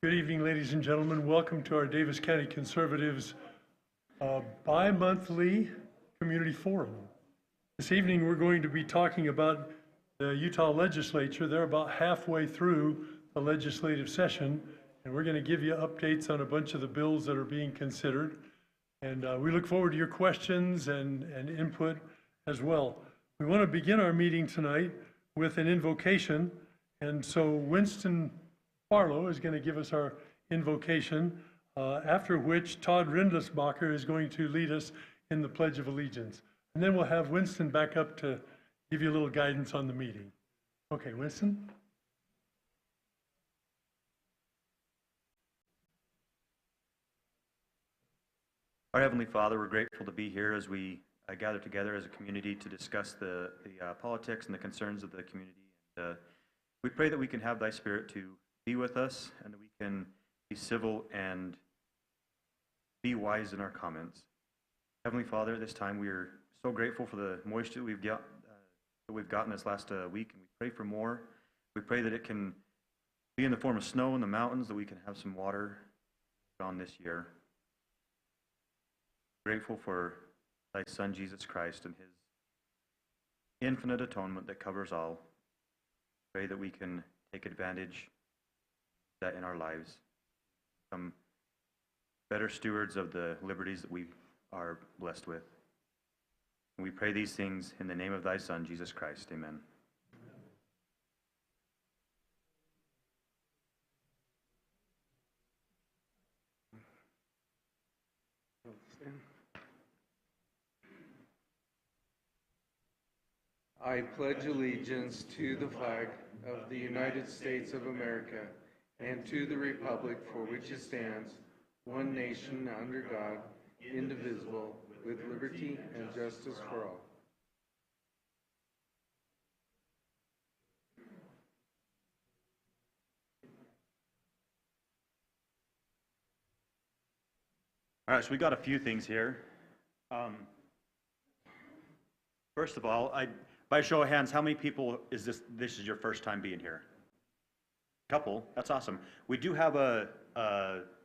Good evening, ladies and gentlemen. Welcome to our Davis County Conservatives bi-monthly community forum. This evening, we're going to be talking about the Utah legislature. They're about halfway through the legislative session, and we're going to give you updates on a bunch of the bills that are being considered. And we look forward to your questions and input as well. We want to begin our meeting tonight with an invocation. And so Winston Barlow is going to give us our invocation, after which Todd Rindlisbacher is going to lead us in the Pledge of Allegiance. And then we'll have Winston back up to give you a little guidance on the meeting. Okay, Winston? Our Heavenly Father, we're grateful to be here as we gather together as a community to discuss the politics and the concerns of the community. And, we pray that we can have Thy Spirit to be with us and that we can be civil and be wise in our comments. Heavenly Father, this time we are so grateful for the moisture that we've gotten this last week, and we pray for more. We pray that it can be in the form of snow in the mountains, that we can have some water on this year. Grateful for thy Son, Jesus Christ, and his infinite atonement that covers all. Pray that we can take advantage of that in our lives. Become better stewards of the liberties that we are blessed with. And we pray these things in the name of thy Son, Jesus Christ. Amen. I pledge allegiance to the flag of the United States of America and to the republic for which it stands, one nation under God, indivisible, with liberty and justice for all. All right, so we got a few things here. First of all, by show of hands, how many people is this is your first time being here? Couple, that's awesome. We do have a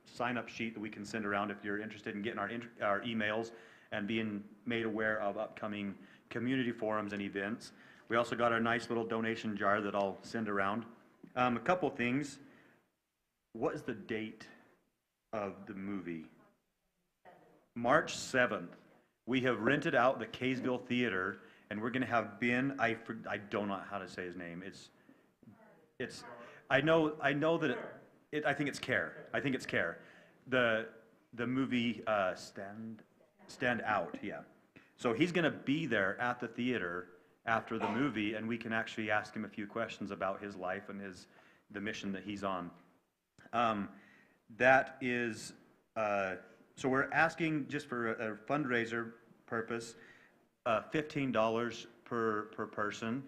sign-up sheet that we can send around if you're interested in getting our emails and being made aware of upcoming community forums and events. We also got our nice little donation jar that I'll send around. A couple things. What is the date of the movie? March 7th. We have rented out the Kaysville Theater, and we're going to have Ben, I don't know how to say his name. I know that I think it's Care. I think it's Care. The movie Stand Out, yeah. So he's going to be there at the theater after the movie, and we can actually ask him a few questions about his life and the mission that he's on. That is, so we're asking just for a fundraiser purpose, $15 per person,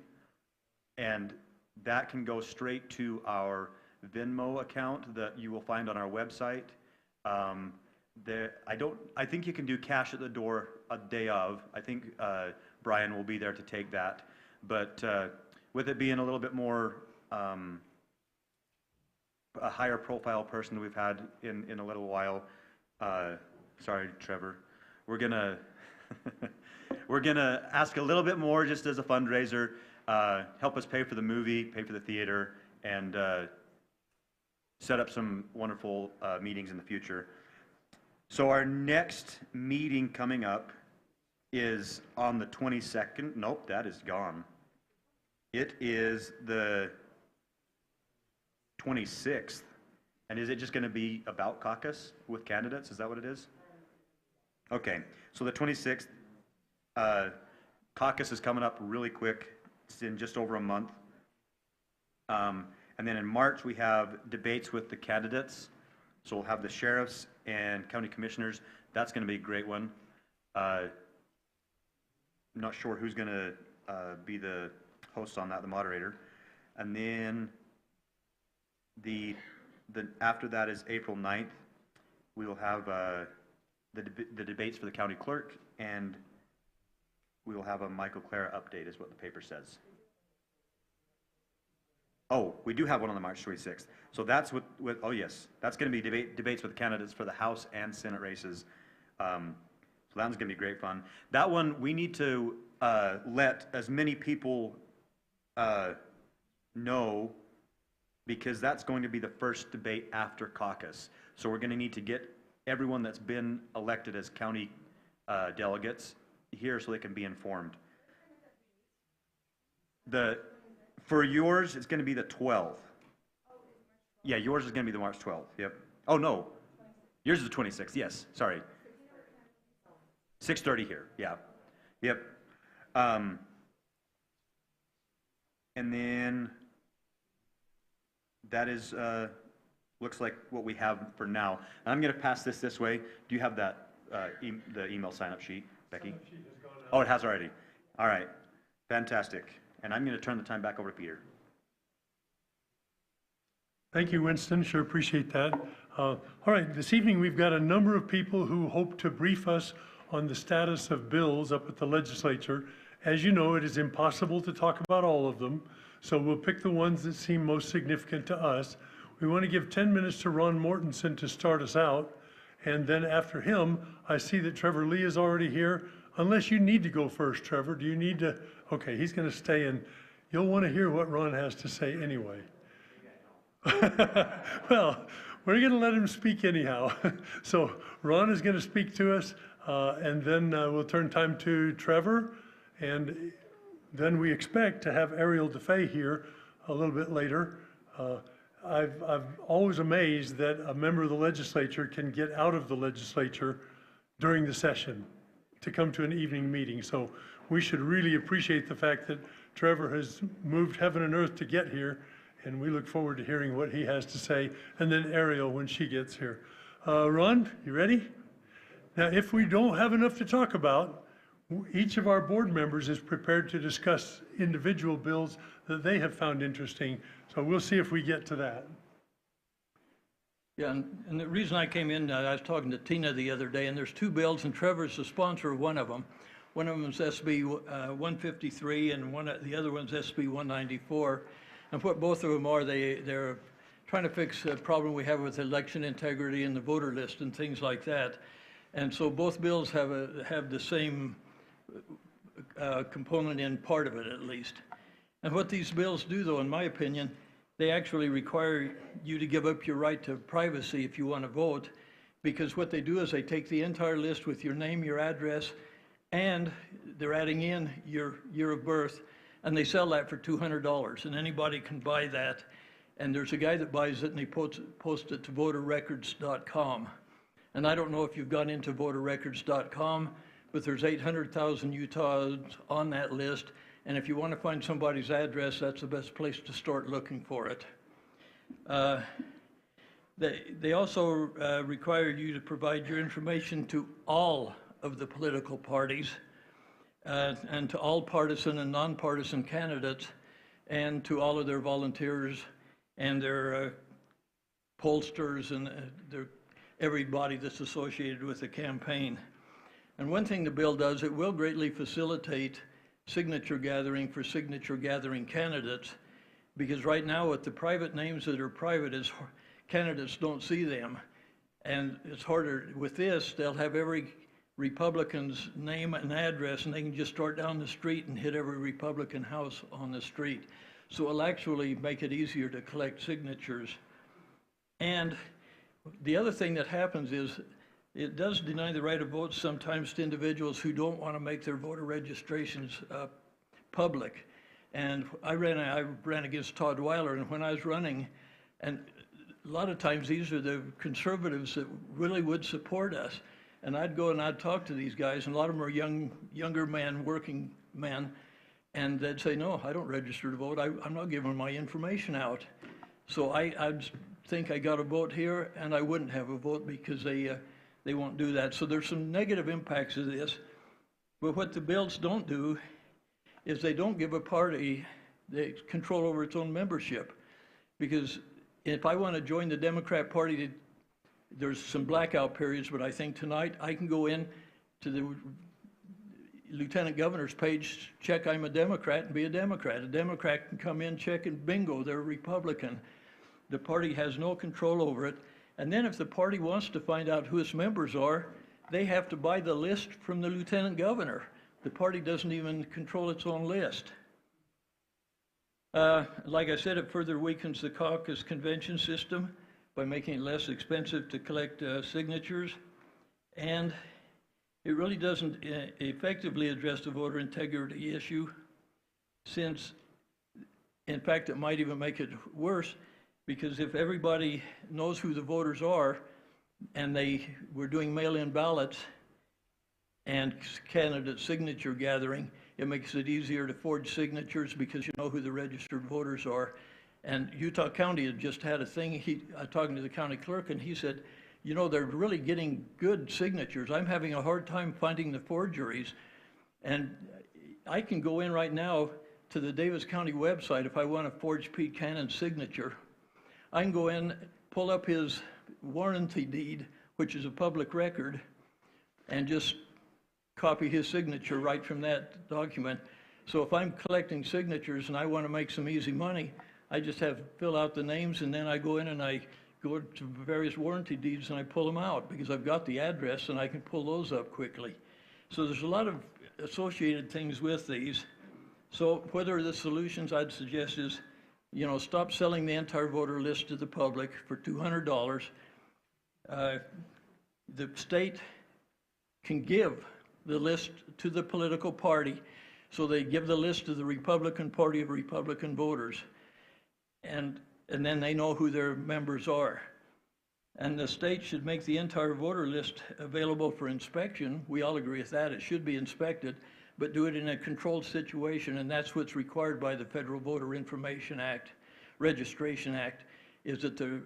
and that can go straight to our Venmo account that you will find on our website. I think you can do cash at the door a day of. I think Brian will be there to take that. But with it being a little bit more a higher profile person that we've had in a little while, sorry, Trevor, we're gonna we're gonna ask a little bit more just as a fundraiser. Help us pay for the movie, pay for the theater, and set up some wonderful meetings in the future. So our next meeting coming up is on the 22nd. Nope, that is gone. It is the 26th. And is it just going to be about caucus with candidates? Is that what it is? Okay, so the 26th, caucus is coming up really quick. It's in just over a month. And then in March, we have debates with the candidates. So we'll have the sheriffs and county commissioners. That's going to be a great one. I'm not sure who's going to be the host on that, the moderator. And then after that is April 9th. We will have the debates for the county clerk, and we will have a Michael Clara update, is what the paper says. Oh, we do have one on the March 26th. So that's oh yes, that's going to be debates with candidates for the House and Senate races. So that one's going to be great fun. That one, we need to let as many people know, because that's going to be the first debate after caucus. So we're going to need to get everyone that's been elected as county delegates here so they can be informed. For yours, it's going to be the 12th. Yeah, yours is going to be the March 12th. Yep. Oh, no. Yours is the 26th. Yes, sorry. 6:30 here. Yeah. Yep. And then that is, looks like what we have for now. And I'm going to pass this way. Do you have that, the email sign-up sheet, Becky? Oh, it has already. All right. Fantastic. And I'm going to turn the time back over to Peter. Thank you, Winston. Sure appreciate that. All right, this evening we've got a number of people who hope to brief us on the status of bills up at the legislature. As you know, it is impossible to talk about all of them, so we'll pick the ones that seem most significant to us. We want to give 10 minutes to Ron Mortensen to start us out, And then after him, I see that Trevor Lee is already here. Unless you need to go first, Trevor, do you need to? Okay, he's going to stay, and you'll want to hear what Ron has to say anyway. Well, we're going to let him speak anyhow. So Ron is going to speak to us, and then we'll turn time to Trevor, and then we expect to have Ariel DeFay here a little bit later. I've always amazed that a member of the legislature can get out of the legislature during the session to come to an evening meeting. So we should really appreciate the fact that Trevor has moved heaven and earth to get here, and we look forward to hearing what he has to say, and then Ariel when she gets here. Ron, you ready? Now, if we don't have enough to talk about, each of our board members is prepared to discuss individual bills that they have found interesting. So we'll see if we get to that. Yeah, and the reason I came in, I was talking to Tina the other day, and there's two bills, and Trevor's the sponsor of one of them. One of them is SB 153, and the other one's SB 194. And what both of them are, they're trying to fix a problem we have with election integrity and the voter list and things like that. And so both bills have the same component in part of it, at least. And what these bills do, though, in my opinion, they actually require you to give up your right to privacy if you want to vote, because what they do is they take the entire list with your name, your address, and they're adding in your year of birth, and they sell that for $200, and anybody can buy that. And there's a guy that buys it, and he posts it to voterrecords.com. And I don't know if you've gone into voterrecords.com, but there's 800,000 Utahs on that list. And if you want to find somebody's address, that's the best place to start looking for it. They also require you to provide your information to all of the political parties and to all partisan and nonpartisan candidates and to all of their volunteers and their pollsters and everybody that's associated with the campaign. And one thing the bill does, it will greatly facilitate signature gathering for signature gathering candidates, because right now with the private names that are private, candidates don't see them. And it's harder with this, they'll have every Republican's name and address, and they can just start down the street and hit every Republican house on the street. So it'll actually make it easier to collect signatures. And the other thing that happens is it does deny the right of vote sometimes to individuals who don't want to make their voter registrations public. And I ran against Todd Weiler, and when I was running, and a lot of times these are the conservatives that really would support us. And I'd go and I'd talk to these guys, and a lot of them are younger men, working men, and they'd say, no, I don't register to vote. I'm not giving my information out. So I'd think I got a vote here, and I wouldn't have a vote because they won't do that. So there's some negative impacts of this. But what the bills don't do is they don't give a party the control over its own membership. Because if I want to join the Democrat Party, there's some blackout periods, but I think tonight I can go in to the Lieutenant Governor's page, check I'm a Democrat, and be a Democrat. A Democrat can come in, check, and bingo, they're a Republican. The party has no control over it. And then if the party wants to find out who its members are, they have to buy the list from the Lieutenant Governor. The party doesn't even control its own list. Like I said, it further weakens the caucus convention system by making it less expensive to collect signatures. And it really doesn't effectively address the voter integrity issue, since, in fact, it might even make it worse, because if everybody knows who the voters are and they were doing mail-in ballots and candidate signature gathering, it makes it easier to forge signatures because you know who the registered voters are. And Utah County had just had a thing, talking to the county clerk, and he said, you know, they're really getting good signatures. I'm having a hard time finding the forgeries. And I can go in right now to the Davis County website if I want to forge Pete Cannon's signature. I can go in, pull up his warranty deed, which is a public record, and just copy his signature right from that document. So if I'm collecting signatures and I want to make some easy money, I just have to fill out the names, and then I go in and I go to various warranty deeds and I pull them out because I've got the address and I can pull those up quickly. So there's a lot of associated things with these. So what are the solutions I'd suggest is, stop selling the entire voter list to the public for $200. The state can give the list to the political party, so they give the list to the Republican Party of Republican voters, and then they know who their members are. And the state should make the entire voter list available for inspection. We all agree with that. It should be inspected, but do it in a controlled situation, and that's what's required by the Federal Voter Information Act, Registration Act, is that the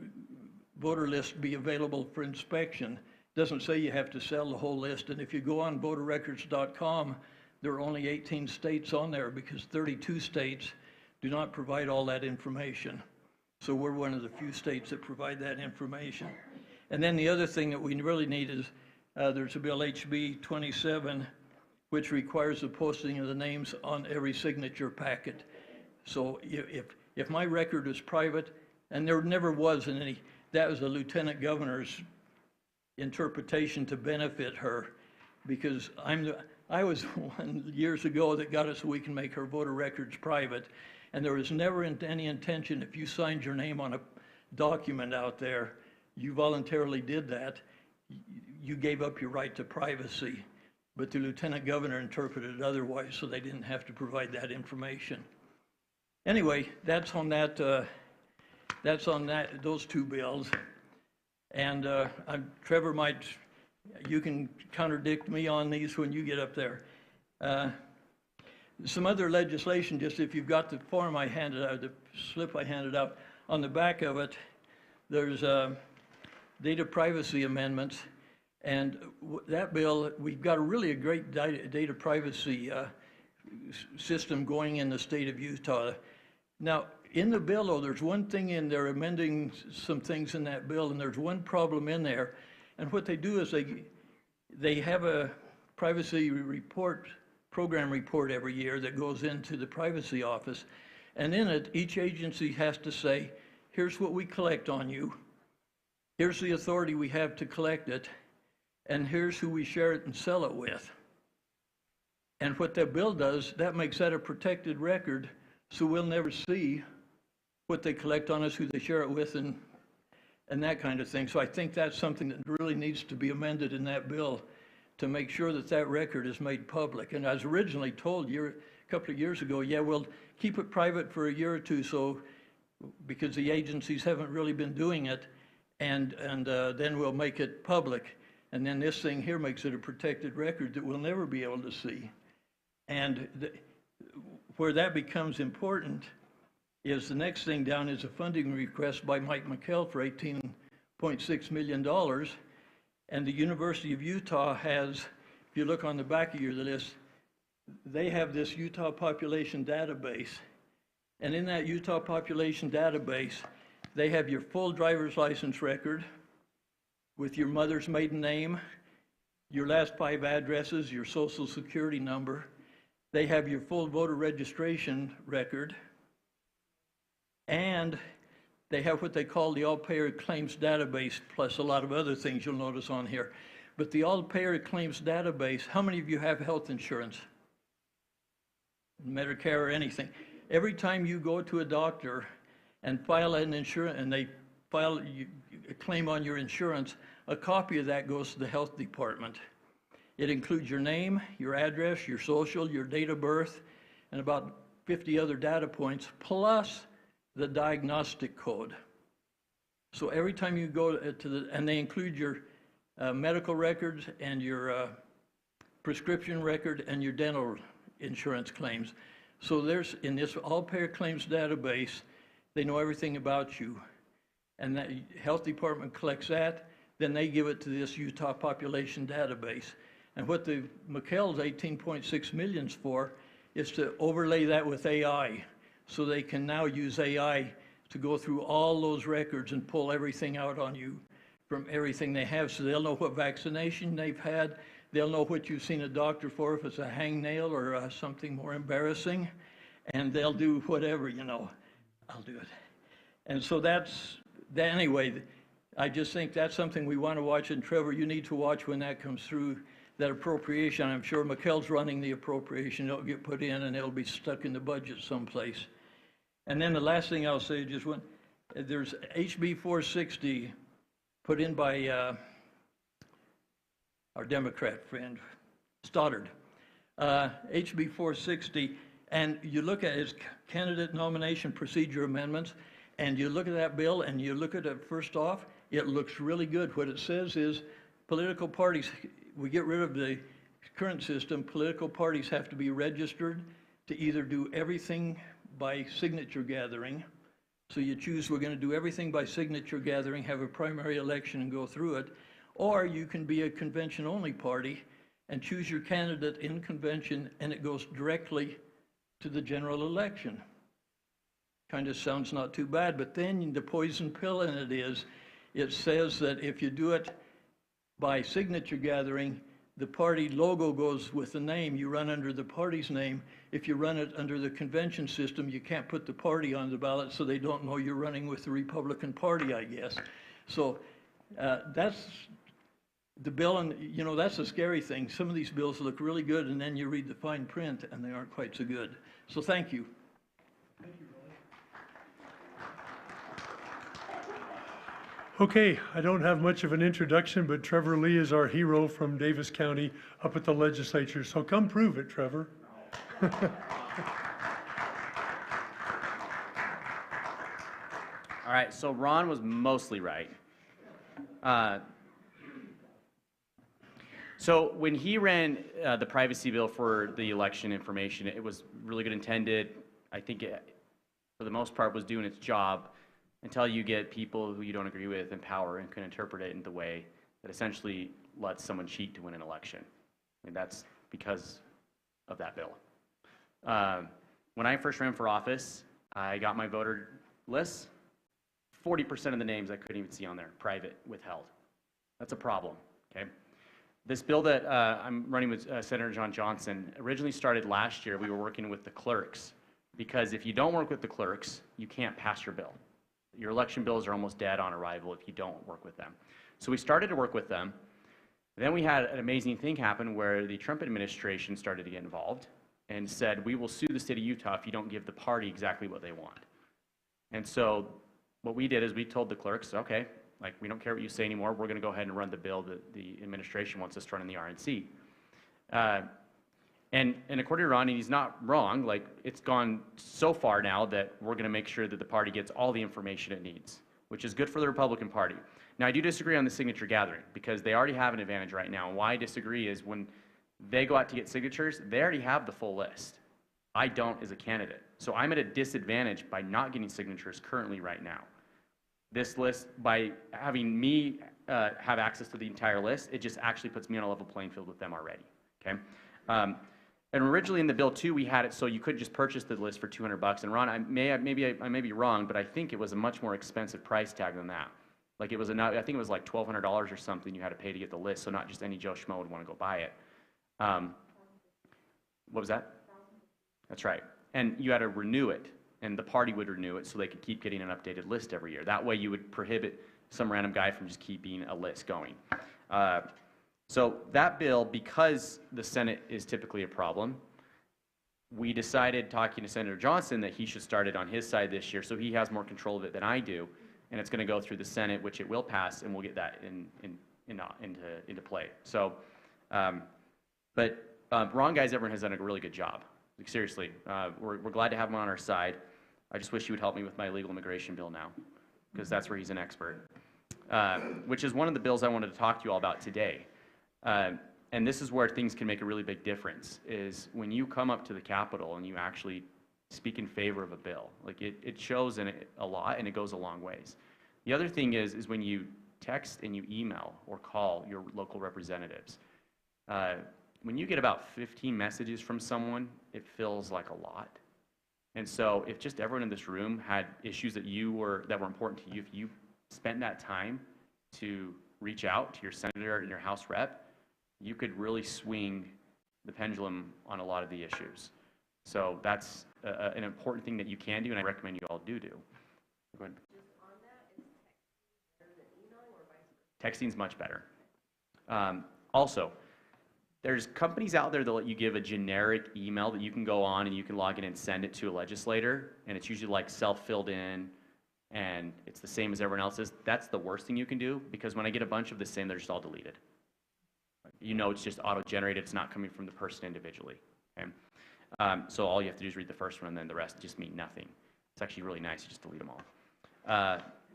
voter list be available for inspection. Doesn't say you have to sell the whole list, and if you go on voterrecords.com, there are only 18 states on there because 32 states do not provide all that information. So we're one of the few states that provide that information. And then the other thing that we really need is there's a bill HB 27, which requires the posting of the names on every signature packet. So if my record is private, and there never was in any, that was the lieutenant governor's interpretation to benefit her, because I was one years ago that got it so we can make our voter records private, and there was never any intention, if you signed your name on a document out there, you voluntarily did that, you gave up your right to privacy. But the lieutenant governor interpreted it otherwise, so they didn't have to provide that information. Anyway, that's on that. Those two bills. And Trevor you can contradict me on these when you get up there. Some other legislation, just if you've got the form I handed out, the slip I handed out, on the back of it, there's data privacy amendments. And that bill, we've got a great data privacy system going in the state of Utah. Now, in the bill, though, there's one thing in there, amending some things in that bill, and there's one problem in there. And what they do is they have a privacy program report every year that goes into the privacy office. And in it, each agency has to say, here's what we collect on you. Here's the authority we have to collect it. And here's who we share it and sell it with. And what that bill does, that makes that a protected record, so we'll never see what they collect on us, who they share it with, and that kind of thing. So I think that's something that really needs to be amended in that bill to make sure that that record is made public. And I was originally told a couple of years ago, yeah, we'll keep it private for a year or two, so because the agencies haven't really been doing it, and then we'll make it public. And then this thing here makes it a protected record that we'll never be able to see. And where that becomes important is the next thing down is a funding request by Mike McKell for $18.6 million. And the University of Utah has, if you look on the back of your list, they have this Utah population database. And in that Utah population database, they have your full driver's license record with your mother's maiden name, your last 5 addresses, your social security number. They have your full voter registration record, and they have what they call the all-payer claims database, plus a lot of other things you'll notice on here. But the all-payer claims database, how many of you have health insurance? Medicare or anything? Every time you go to a doctor and file an insurance, and they file a claim on your insurance, a copy of that goes to the health department. It includes your name, your address, your social, your date of birth, and about 50 other data points, plus the diagnostic code. So every time you go and they include your medical records and your prescription record and your dental insurance claims. So there's, in this all-payer claims database, they know everything about you. And that health department collects that, then they give it to this Utah population database. And what the McKell's 18.6 million's for is to overlay that with AI, so they can now use AI to go through all those records and pull everything out on you from everything they have. So they'll know what vaccination they've had, they'll know what you've seen a doctor for, if it's a hangnail or something more embarrassing, and they'll do whatever, I'll do it. And so anyway, I just think that's something we want to watch, and Trevor, you need to watch when that comes through, that appropriation. I'm sure McKell's running the appropriation. It'll get put in and it'll be stuck in the budget someplace. And then the last thing I'll say, just one, there's HB 460 put in by our Democrat friend, Stoddard. HB 460, and you look at his candidate nomination procedure amendments, and you look at that bill and you look at it first off, it looks really good. What it says is political parties, we get rid of the current system, political parties have to be registered to either do everything by signature gathering. So you choose, we're going to do everything by signature gathering, have a primary election and go through it. Or you can be a convention-only party and choose your candidate in convention, and it goes directly to the general election. Kind of sounds not too bad, but then the poison pill in it is, it says that if you do it by signature gathering, the party logo goes with the name. You run under the party's name. If you run it under the convention system, you can't put the party on the ballot, so they don't know you're running with the Republican Party, I guess. So that's the bill, and you know, that's a scary thing. Some of these bills look really good, and then you read the fine print, and they aren't quite so good. So thank you. Okay, I don't have much of an introduction, but Trevor Lee is our hero from Davis County up at the legislature. So come prove it, Trevor. All right, so Ron was mostly right. So when he ran the privacy bill for the election information, it was really good intended. I think it, for the most part, was doing its job until you get people who you don't agree with in power and can interpret it in the way that essentially lets someone cheat to win an election. And that's because of that bill. When I first ran for office, I got my voter list. 40% of the names I couldn't even see on there, private, withheld. That's a problem, okay? This bill that I'm running with Senator John Johnson originally started last year. We were working with the clerks, because if you don't work with the clerks, you can't pass your bill. Your election bills are almost dead on arrival if you don't work with them. So we started to work with them. Then we had an amazing thing happen where the Trump administration started to get involved and said, we will sue the state of Utah if you don't give the party exactly what they want. And so what we did is we told the clerks, okay, like, we don't care what you say anymore. We're going to go ahead and run the bill that the administration wants us to run in the RNC. And according to Ronnie, he's not wrong. Like, it's gone so far now that we're going to make sure that the party gets all the information it needs, which is good for the Republican Party. Now, I do disagree on the signature gathering, because they already have an advantage right now. And why I disagree is when they go out to get signatures, they already have the full list. I don't as a candidate. So I'm at a disadvantage by not getting signatures currently right now. This list, by having me have access to the entire list, it just actually puts me on a level playing field with them already, okay? And originally in the bill too, we had it so you couldn't just purchase the list for $200. And Ron, I may be wrong, but I think it was a much more expensive price tag than that. Like, it was I think it was like $1,200 or something you had to pay to get the list, so not just any Joe Schmo would want to go buy it. What was that? That's right. And you had to renew it, and the party would renew it so they could keep getting an updated list every year. That way you would prohibit some random guy from just keeping a list going. So that bill, because the Senate is typically a problem, we decided, talking to Senator Johnson, that he should start it on his side this year, so he has more control of it than I do, and it's going to go through the Senate, which it will pass, and we'll get that into play. So, but Ron Geisevern has done a really good job. Like, seriously, we're glad to have him on our side. I just wish he would help me with my illegal immigration bill now, because that's where he's an expert, which is one of the bills I wanted to talk to you all about today. And this is where things can make a really big difference, is when you come up to the Capitol and you actually speak in favor of a bill. Like, it shows in it a lot, and it goes a long ways. The other thing is when you text and you email or call your local representatives. When you get about 15 messages from someone, it feels like a lot. And so if just everyone in this room had issues that were important to you, if you spent that time to reach out to your senator and your House rep, you could really swing the pendulum on a lot of the issues. So that's an important thing that you can do, and I recommend you all do. Go ahead. Just on that, is texting better than emailing? Texting's much better. Also, there's companies out there that let you give a generic email that you can go on and you can log in and send it to a legislator, and it's usually like self-filled in, and it's the same as everyone else's. That's the worst thing you can do, because when I get a bunch of the same, they're just all deleted. You know it's just auto-generated, it's not coming from the person individually. Okay? So all you have to do is read the first one, and then the rest just mean nothing. It's actually really nice, you just delete them all.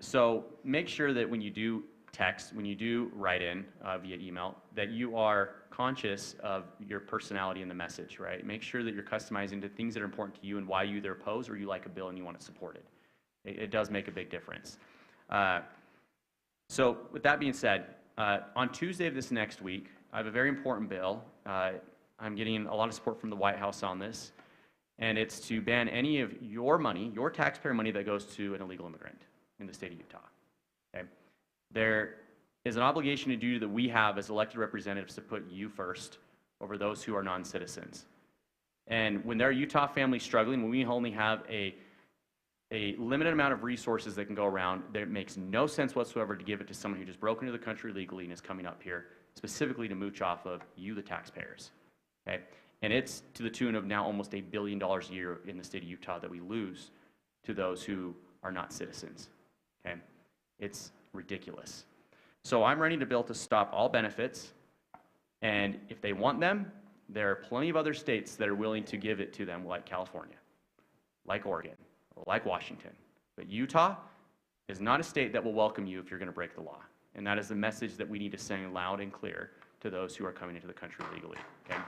So make sure that when you do text, when you do write in via email, that you are conscious of your personality in the message, right? Make sure that you're customizing to things that are important to you and why you either oppose or you like a bill and you want it supported. It does make a big difference. So with that being said, on Tuesday of this next week, I have a very important bill. I'm getting a lot of support from the White House on this, and it's to ban any of your money, your taxpayer money, that goes to an illegal immigrant in the state of Utah. Okay? There is an obligation to do that we have as elected representatives to put you first over those who are non-citizens. And when there are Utah families struggling, when we only have a limited amount of resources that can go around, it makes no sense whatsoever to give it to someone who just broke into the country legally and is coming up here specifically to mooch off of you, the taxpayers. Okay? And it's to the tune of now almost $1 billion a year in the state of Utah that we lose to those who are not citizens. Okay? It's ridiculous. So I'm running a bill to stop all benefits, and if they want them, there are plenty of other states that are willing to give it to them, like California, like Oregon, or like Washington. But Utah is not a state that will welcome you if you're going to break the law. And that is the message that we need to send loud and clear to those who are coming into the country legally. Okay?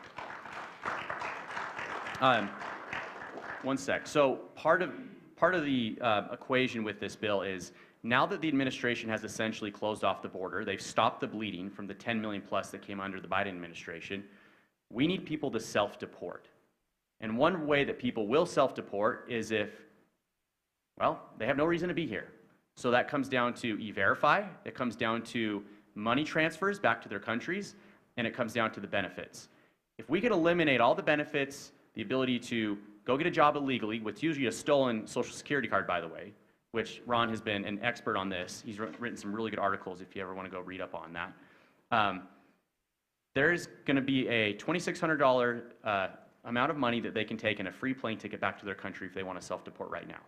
One sec. So part of the equation with this bill is, now that the administration has essentially closed off the border, they've stopped the bleeding from the 10 million plus that came under the Biden administration, we need people to self-deport. And one way that people will self-deport is if, well, they have no reason to be here. So that comes down to E-Verify, it comes down to money transfers back to their countries, and it comes down to the benefits. If we could eliminate all the benefits, the ability to go get a job illegally, what's usually a stolen Social Security card, by the way, which Ron has been an expert on this. He's written some really good articles if you ever want to go read up on that. There's going to be a $2,600 amount of money that they can take and a free plane ticket back to their country if they want to self-deport right now.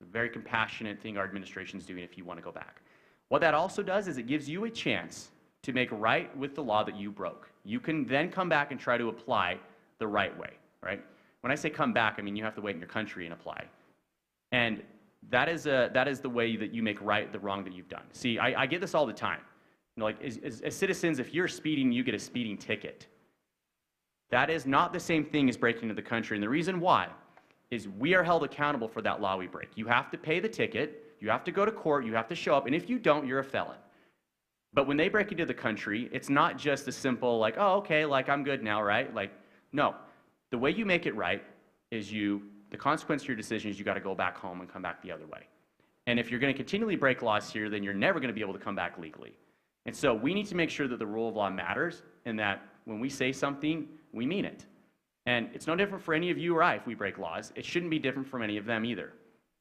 A very compassionate thing our administration's doing if you want to go back. What that also does is it gives you a chance to make right with the law that you broke. You can then come back and try to apply the right way, right? When I say come back, I mean you have to wait in your country and apply. And that is the way that you make right the wrong that you've done. See, I get this all the time. You know, like as citizens, if you're speeding, you get a speeding ticket. That is not the same thing as breaking into the country. And the reason why is we are held accountable for that law we break. You have to pay the ticket, you have to go to court, you have to show up, and if you don't, you're a felon. But when they break into the country, it's not just a simple like, oh, okay, like I'm good now, right? Like, no. The way you make it right is the consequence of your decision is you got to go back home and come back the other way. And if you're going to continually break laws here, then you're never going to be able to come back legally. And so we need to make sure that the rule of law matters and that when we say something, we mean it. And it's no different for any of you or I if we break laws. It shouldn't be different from any of them either.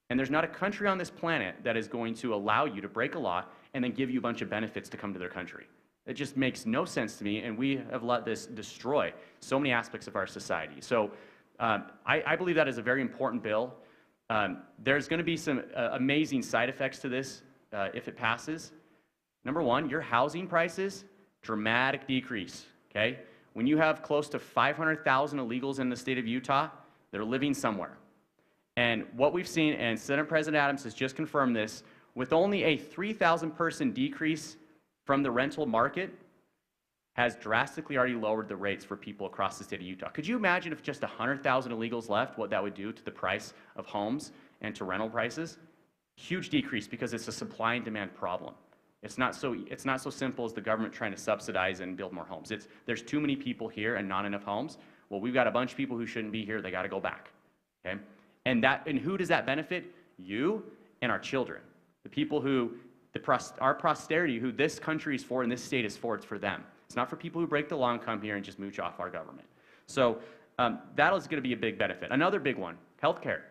And there's not a country on this planet that is going to allow you to break a law and then give you a bunch of benefits to come to their country. It just makes no sense to me, and we have let this destroy so many aspects of our society. So I believe that is a very important bill. There's going to be some amazing side effects to this if it passes. Number one, your housing prices, dramatic decrease, okay? When you have close to 500,000 illegals in the state of Utah, they're living somewhere. And what we've seen, and Senate President Adams has just confirmed this, with only a 3,000 person decrease from the rental market, has drastically already lowered the rates for people across the state of Utah. Could you imagine if just 100,000 illegals left, what that would do to the price of homes and to rental prices? Huge decrease because it's a supply and demand problem. It's not so simple as the government trying to subsidize and build more homes. There's too many people here and not enough homes. Well, we've got a bunch of people who shouldn't be here. They got to go back. Okay? And who does that benefit? You and our children. The people who, our posterity, who this country is for and this state is for, it's for them. It's not for people who break the law and come here and just mooch off our government. So that is going to be a big benefit. Another big one, healthcare.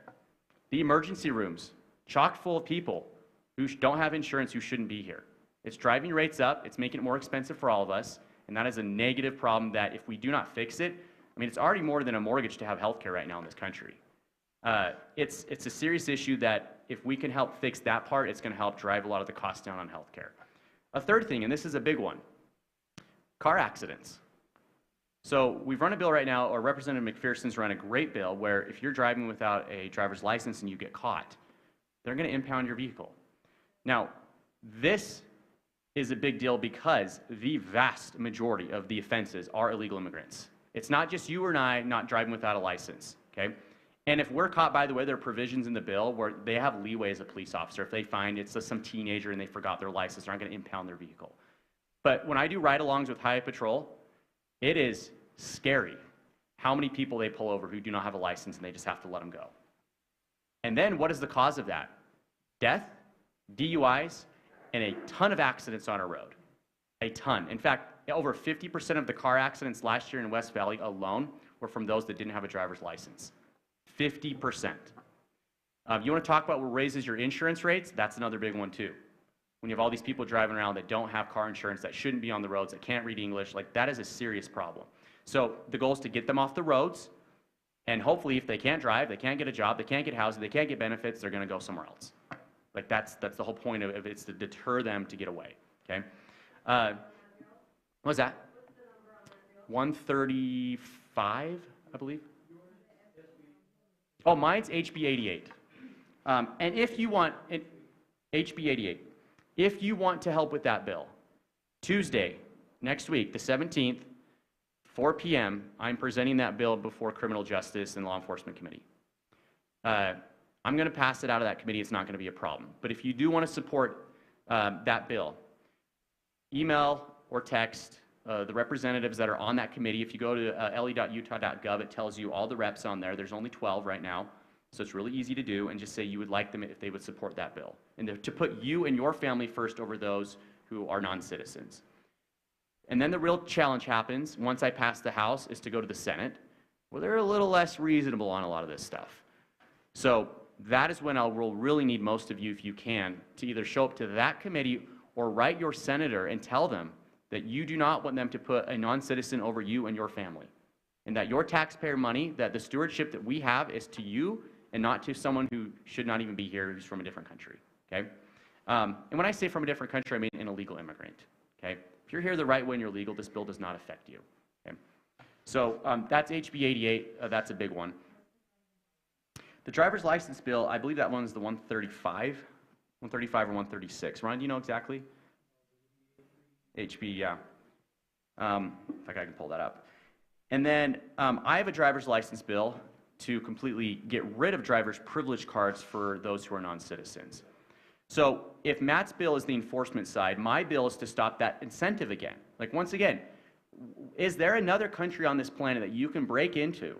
The emergency rooms, chock full of people who don't have insurance who shouldn't be here. It's driving rates up, it's making it more expensive for all of us, and that is a negative problem that if we do not fix it, I mean, it's already more than a mortgage to have health care right now in this country. It's a serious issue that if we can help fix that part, it's going to help drive a lot of the costs down on health care. A third thing, and this is a big one, car accidents. So we've run a bill right now, or Representative McPherson's run a great bill where if you're driving without a driver's license and you get caught, they're going to impound your vehicle. Now, this is a big deal because the vast majority of the offenses are illegal immigrants. It's not just you and I not driving without a license, okay? And if we're caught, by the way, there are provisions in the bill where they have leeway as a police officer. If they find it's some teenager and they forgot their license, they're not going to impound their vehicle. But when I do ride-alongs with Highway Patrol, it is scary how many people they pull over who do not have a license and they just have to let them go. And then what is the cause of that? Death, DUIs, and a ton of accidents on our road. A ton. In fact, over 50% of the car accidents last year in West Valley alone were from those that didn't have a driver's license. 50%. You want to talk about what raises your insurance rates? That's another big one too. When you have all these people driving around that don't have car insurance, that shouldn't be on the roads, that can't read English, like that is a serious problem. So the goal is to get them off the roads, and hopefully if they can't drive, they can't get a job, they can't get housing, they can't get benefits, they're going to go somewhere else. Like that's the whole point of it, it's to deter them to get away, okay? What was that? 135, I believe. Oh, mine's HB 88. And if you want, HB 88, if you want to help with that bill, Tuesday, next week, the 17th, 4 p.m., I'm presenting that bill before Criminal Justice and Law Enforcement Committee. I'm going to pass it out of that committee. It's not going to be a problem. But if you do want to support that bill, email or text the representatives that are on that committee. If you go to le.utah.gov, it tells you all the reps on there. There's only 12 right now, so it's really easy to do, and just say you would like them if they would support that bill. And to put you and your family first over those who are non-citizens. And then the real challenge happens, once I pass the House, is to go to the Senate, where they're a little less reasonable on a lot of this stuff. So that is when we'll really need most of you, if you can, to either show up to that committee or write your senator and tell them that you do not want them to put a non-citizen over you and your family, and that your taxpayer money, that the stewardship that we have is to you and not to someone who should not even be here, who's from a different country, okay? And when I say from a different country, I mean an illegal immigrant, okay? If you're here the right way and you're legal, this bill does not affect you, okay? So that's HB 88, that's a big one. The driver's license bill, I believe that one's the 135 or 136. Ron, do you know exactly? HB, yeah. In fact, I can pull that up. And then I have a driver's license bill to completely get rid of driver's privilege cards for those who are non-citizens. So if Matt's bill is the enforcement side, my bill is to stop that incentive again. Like, once again, is there another country on this planet that you can break into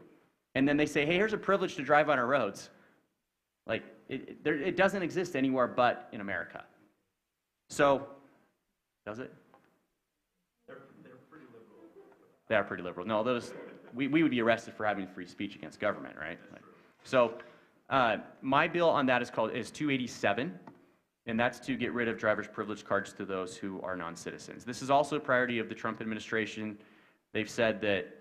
and then they say, hey, here's a privilege to drive on our roads? Like, it doesn't exist anywhere but in America. So, does it? They are pretty liberal. No, those, we would be arrested for having free speech against government, right? So my bill on that is 287, and that's to get rid of driver's privilege cards to those who are non-citizens. This is also a priority of the Trump administration. They've said that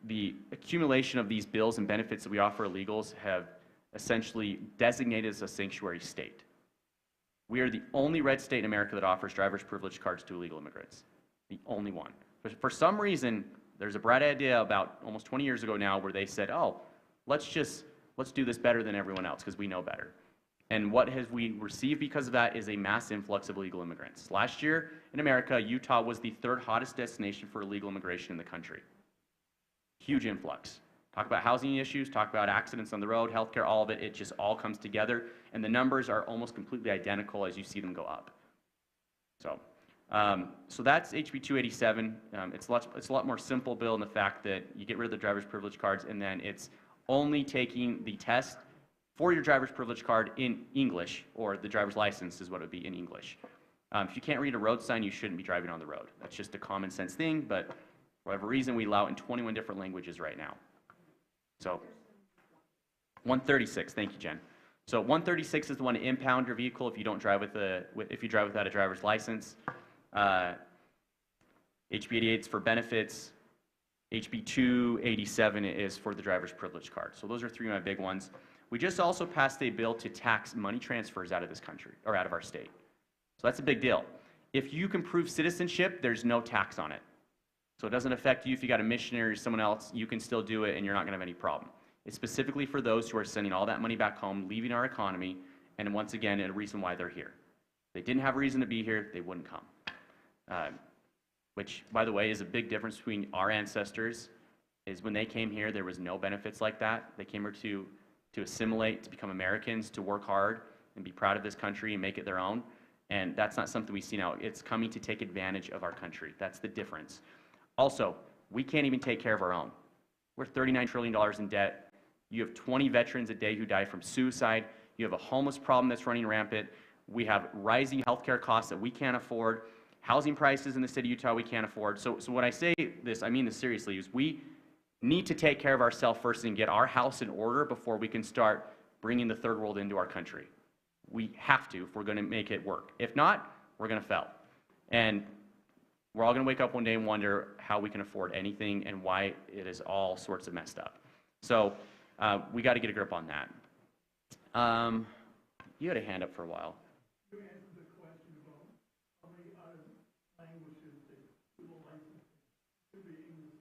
the accumulation of these bills and benefits that we offer illegals have essentially designated as a sanctuary state. We are the only red state in America that offers driver's privilege cards to illegal immigrants. The only one. But for some reason, there's a bright idea about almost 20 years ago now where they said, oh, let's do this better than everyone else because we know better. And what have we received because of that is a mass influx of illegal immigrants. Last year in America, Utah was the third hottest destination for illegal immigration in the country. Huge influx. Talk about housing issues, talk about accidents on the road, healthcare, all of it, it just all comes together, and the numbers are almost completely identical as you see them go up. So that's HB 287. It's a lot more simple bill in the fact that you get rid of the driver's privilege cards, and then it's only taking the test for your driver's privilege card in English, or the driver's license is what it would be in English. If you can't read a road sign, you shouldn't be driving on the road. That's just a common sense thing, but for whatever reason, we allow it in 21 different languages right now. So 136, thank you, Jen. So 136 is the one to impound your vehicle if you don't drive if you drive without a driver's license. HB 88 is for benefits. HB 287 is for the driver's privilege card. So those are three of my big ones. We just also passed a bill to tax money transfers out of this country, or out of our state. So that's a big deal. If you can prove citizenship, there's no tax on it. So it doesn't affect you if you got a missionary or someone else, you can still do it and you're not gonna have any problem. It's specifically for those who are sending all that money back home, leaving our economy, and once again, a reason why they're here. If they didn't have a reason to be here, they wouldn't come. Which, by the way, is a big difference between our ancestors, is when they came here, there was no benefits like that. They came here to assimilate, to become Americans, to work hard, and be proud of this country and make it their own. And that's not something we see now. It's coming to take advantage of our country. That's the difference. Also, we can't even take care of our own. We're $39 trillion in debt. You have 20 veterans a day who die from suicide. You have a homeless problem that's running rampant. We have rising healthcare costs that we can't afford. Housing prices in the state of Utah we can't afford. So when I say this, I mean this seriously, is we need to take care of ourselves first and get our house in order before we can start bringing the third world into our country. We have to if we're going to make it work. If not, we're going to fail. And we're all going to wake up one day and wonder how we can afford anything and why it is all sorts of messed up. So we got to get a grip on that. You had a hand up for a while. You answered the question about how many other languages they will license to be English only.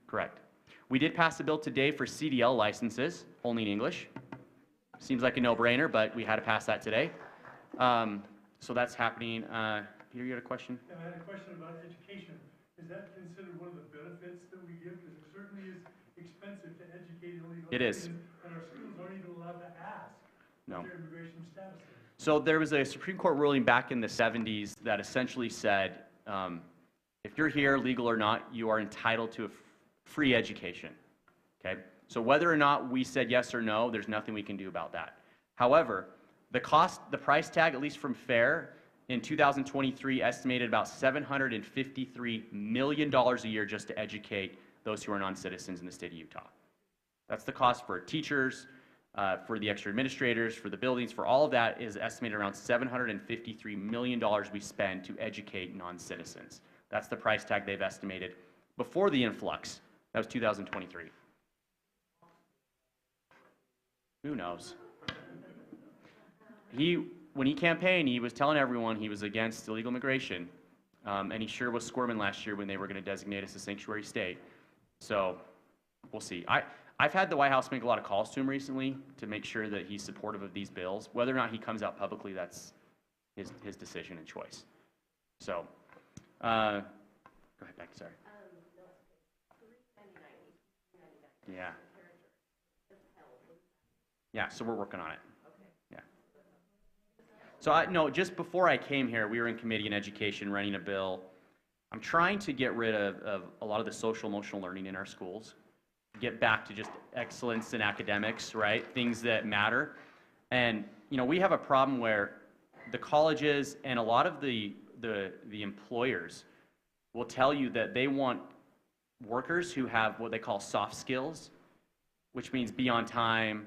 Correct. We did pass a bill today for CDL licenses, only in English. Seems like a no-brainer, but we had to pass that today. So that's happening. Peter, you had a question? And I had a question about education. Is that considered one of the benefits that we give? Because it certainly is expensive to educate illegal It is. aliens, and our schools aren't even allowed to ask No. what their immigration status is. So there was a Supreme Court ruling back in the 70s that essentially said, if you're here, legal or not, you are entitled to a free education, okay? So whether or not we said yes or no, there's nothing we can do about that. However, the price tag, at least from FAIR, in 2023 estimated about $753 million a year just to educate those who are non-citizens in the state of Utah. That's the cost for teachers, for the extra administrators, for the buildings, for all of that is estimated around $753 million we spend to educate non-citizens. That's the price tag they've estimated before the influx. That was 2023. Who knows? When he campaigned, he was telling everyone he was against illegal immigration, and he sure was squirming last year when they were going to designate us a sanctuary state. So we'll see. I've had the White House make a lot of calls to him recently to make sure that he's supportive of these bills. Whether or not he comes out publicly, that's his decision and choice. So, go ahead, Becky, sorry. Yeah. Yeah, so we're working on it. Yeah. So just before I came here, we were in committee in education running a bill. I'm trying to get rid of a lot of the social emotional learning in our schools. Get back to just excellence in academics, right? Things that matter. And, we have a problem where the colleges and a lot of the employers will tell you that they want workers who have what they call soft skills, which means be on time,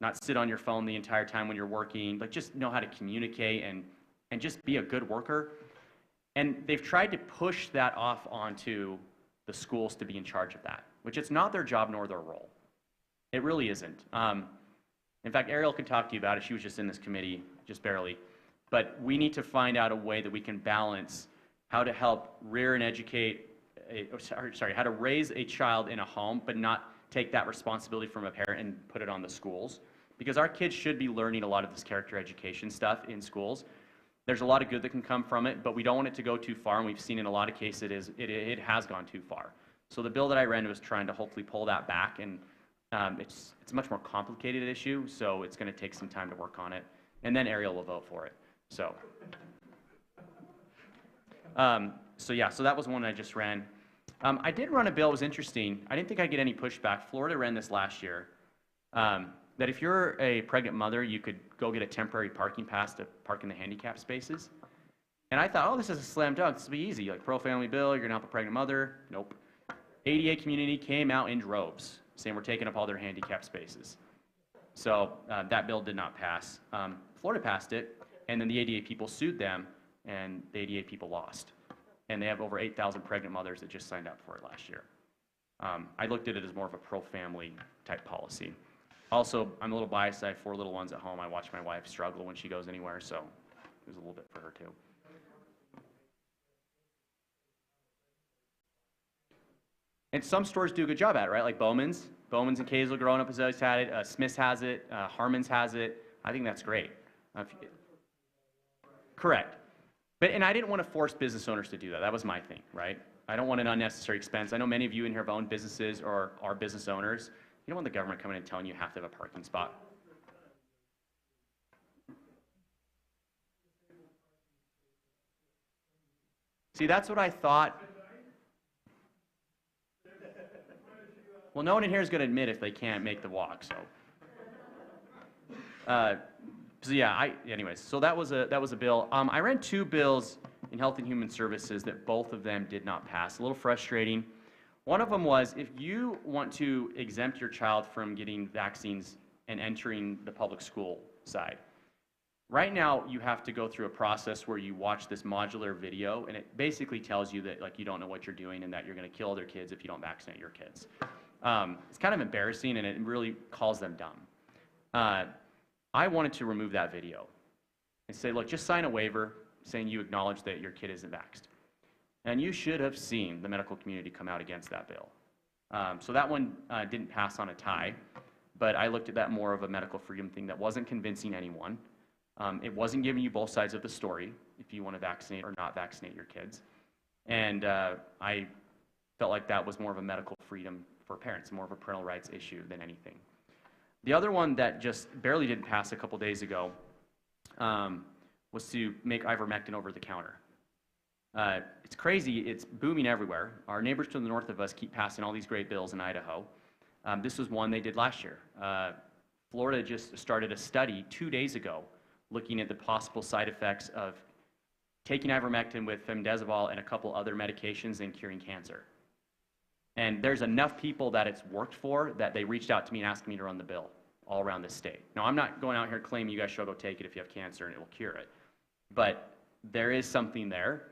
not sit on your phone the entire time when you're working, but just know how to communicate and just be a good worker. And they've tried to push that off onto the schools to be in charge of that, which it's not their job nor their role. It really isn't. In fact, Ariel can talk to you about it. She was just in this committee, just barely. But we need to find out a way that we can balance how to help rear and educate, how to raise a child in a home, but not take that responsibility from a parent and put it on the schools. Because our kids should be learning a lot of this character education stuff in schools. There's a lot of good that can come from it, but we don't want it to go too far, and we've seen in a lot of cases it has gone too far. So the bill that I ran was trying to hopefully pull that back, and it's a much more complicated issue, so it's going to take some time to work on it, and then Ariel will vote for it. So, so that was one I just ran. I did run a bill. It was interesting. I didn't think I'd get any pushback. Florida ran this last year. That if you're a pregnant mother, you could go get a temporary parking pass to park in the handicap spaces. And I thought, this is a slam dunk. This will be easy. Like pro-family bill, you're going to help a pregnant mother. Nope. ADA community came out in droves, saying we're taking up all their handicap spaces. So that bill did not pass. Florida passed it, and then the ADA people sued them, and the ADA people lost. And they have over 8,000 pregnant mothers that just signed up for it last year. I looked at it as more of a pro-family type policy. Also, I'm a little biased. I have 4 little ones at home. I watch my wife struggle when she goes anywhere, so it was a little bit for her too. And some stores do a good job at it, right? Like Bowman's. Bowman's and Kaysville growing up has always had it. Smith's has it. Harmon's has it. I think that's great. Correct. And I didn't want to force business owners to do that. That was my thing, right? I don't want an unnecessary expense. I know many of you in here have owned businesses or are business owners. You don't want the government coming in and telling you have to have a parking spot. See, that's what I thought. Well, no one in here is going to admit if they can't make the walk, so. So yeah, anyways, so that was a bill. I ran 2 bills in Health and Human Services that both of them did not pass. A little frustrating. One of them was if you want to exempt your child from getting vaccines and entering the public school side, right now you have to go through a process where you watch this modular video, and it basically tells you that like you don't know what you're doing and that you're going to kill other kids if you don't vaccinate your kids. It's kind of embarrassing, and it really calls them dumb. I wanted to remove that video and say, look, just sign a waiver saying you acknowledge that your kid isn't vaxxed. And you should have seen the medical community come out against that bill. So that one didn't pass on a tie, but I looked at that more of a medical freedom thing that wasn't convincing anyone. It wasn't giving you both sides of the story, if you want to vaccinate or not vaccinate your kids. And I felt like that was more of a medical freedom for parents, more of a parental rights issue than anything. The other one that just barely didn't pass a couple days ago was to make ivermectin over the counter. It's crazy, it's booming everywhere. Our neighbors to the north of us keep passing all these great bills in Idaho. This was one they did last year. Florida just started a study 2 days ago looking at the possible side effects of taking ivermectin with femdesivir and a couple other medications and curing cancer. And there's enough people that it's worked for that they reached out to me and asked me to run the bill all around the state. Now, I'm not going out here claiming you guys should go take it if you have cancer and it will cure it. But there is something there.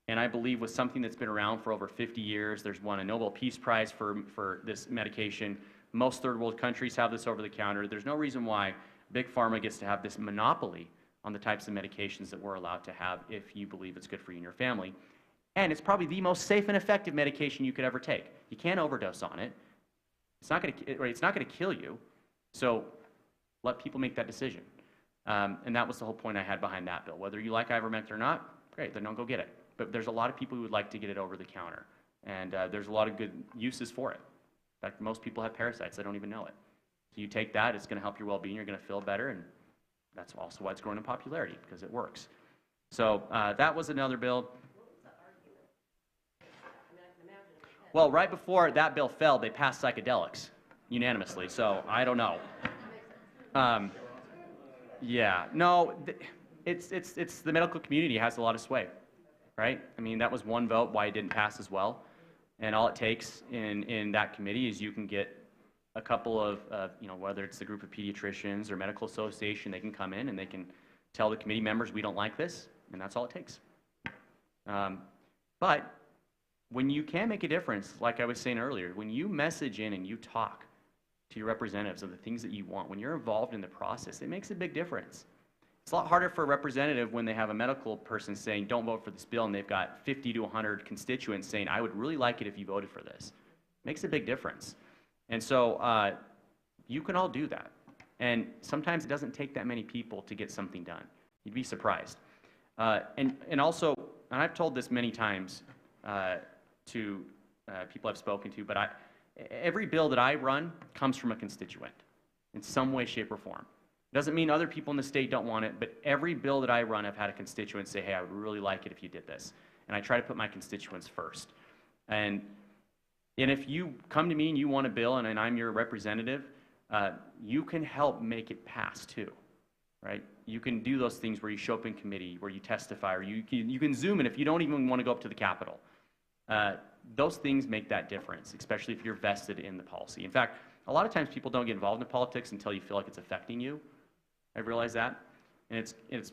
And I believe with something that's been around for over 50 years, there's won a Nobel Peace Prize for this medication. Most third world countries have this over the counter. There's no reason why Big Pharma gets to have this monopoly on the types of medications that we're allowed to have if you believe it's good for you and your family. And it's probably the most safe and effective medication you could ever take. You can't overdose on it. It's not going to kill you. So let people make that decision. And that was the whole point I had behind that bill. Whether you like ivermectin or not, great, then don't go get it. But there's a lot of people who would like to get it over the counter. And there's a lot of good uses for it. In fact, most people have parasites. They don't even know it. So you take that, it's going to help your well-being. You're going to feel better. And that's also why it's growing in popularity, because it works. So that was another bill. Well, right before that bill fell, they passed psychedelics unanimously, so I don't know. Yeah, no, it's the medical community has a lot of sway, right? I mean, that was one vote why it didn't pass as well, and all it takes in that committee is you can get a couple of, whether it's the group of pediatricians or medical association, they can come in and they can tell the committee members we don't like this, and that's all it takes. But when you can make a difference, like I was saying earlier, when you message in and you talk to your representatives of the things that you want, when you're involved in the process, it makes a big difference. It's a lot harder for a representative when they have a medical person saying, don't vote for this bill, and they've got 50 to 100 constituents saying, I would really like it if you voted for this. It makes a big difference. And so you can all do that. And sometimes it doesn't take that many people to get something done. You'd be surprised. And also, and I've told this many times, to people I've spoken to, but every bill that I run comes from a constituent in some way, shape, or form. It doesn't mean other people in the state don't want it, but every bill that I run, I've had a constituent say, hey, I would really like it if you did this. And I try to put my constituents first. And if you come to me and you want a bill and I'm your representative, you can help make it pass too, right? You can do those things where you show up in committee, where you testify, or you can Zoom it if you don't even want to go up to the Capitol. Those things make that difference, especially if you're vested in the policy. In fact, a lot of times people don't get involved in politics until you feel like it's affecting you. I've realized that. And it's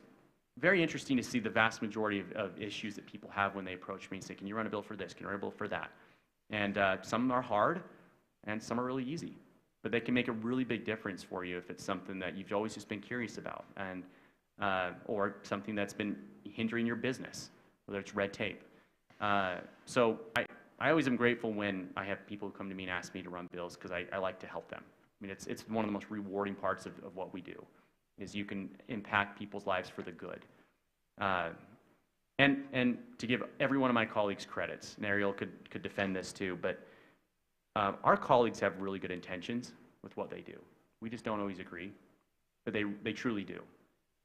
very interesting to see the vast majority of issues that people have when they approach me and say, can you run a bill for this? Can you run a bill for that? And some are hard and some are really easy. But they can make a really big difference for you if it's something that you've always just been curious about, and or something that's been hindering your business, whether it's red tape. So I always am grateful when I have people who come to me and ask me to run bills, because I like to help them. I mean, it's one of the most rewarding parts of what we do, is you can impact people's lives for the good. And to give every one of my colleagues credits, and Ariel could defend this too, but our colleagues have really good intentions with what they do. We just don't always agree, but they truly do.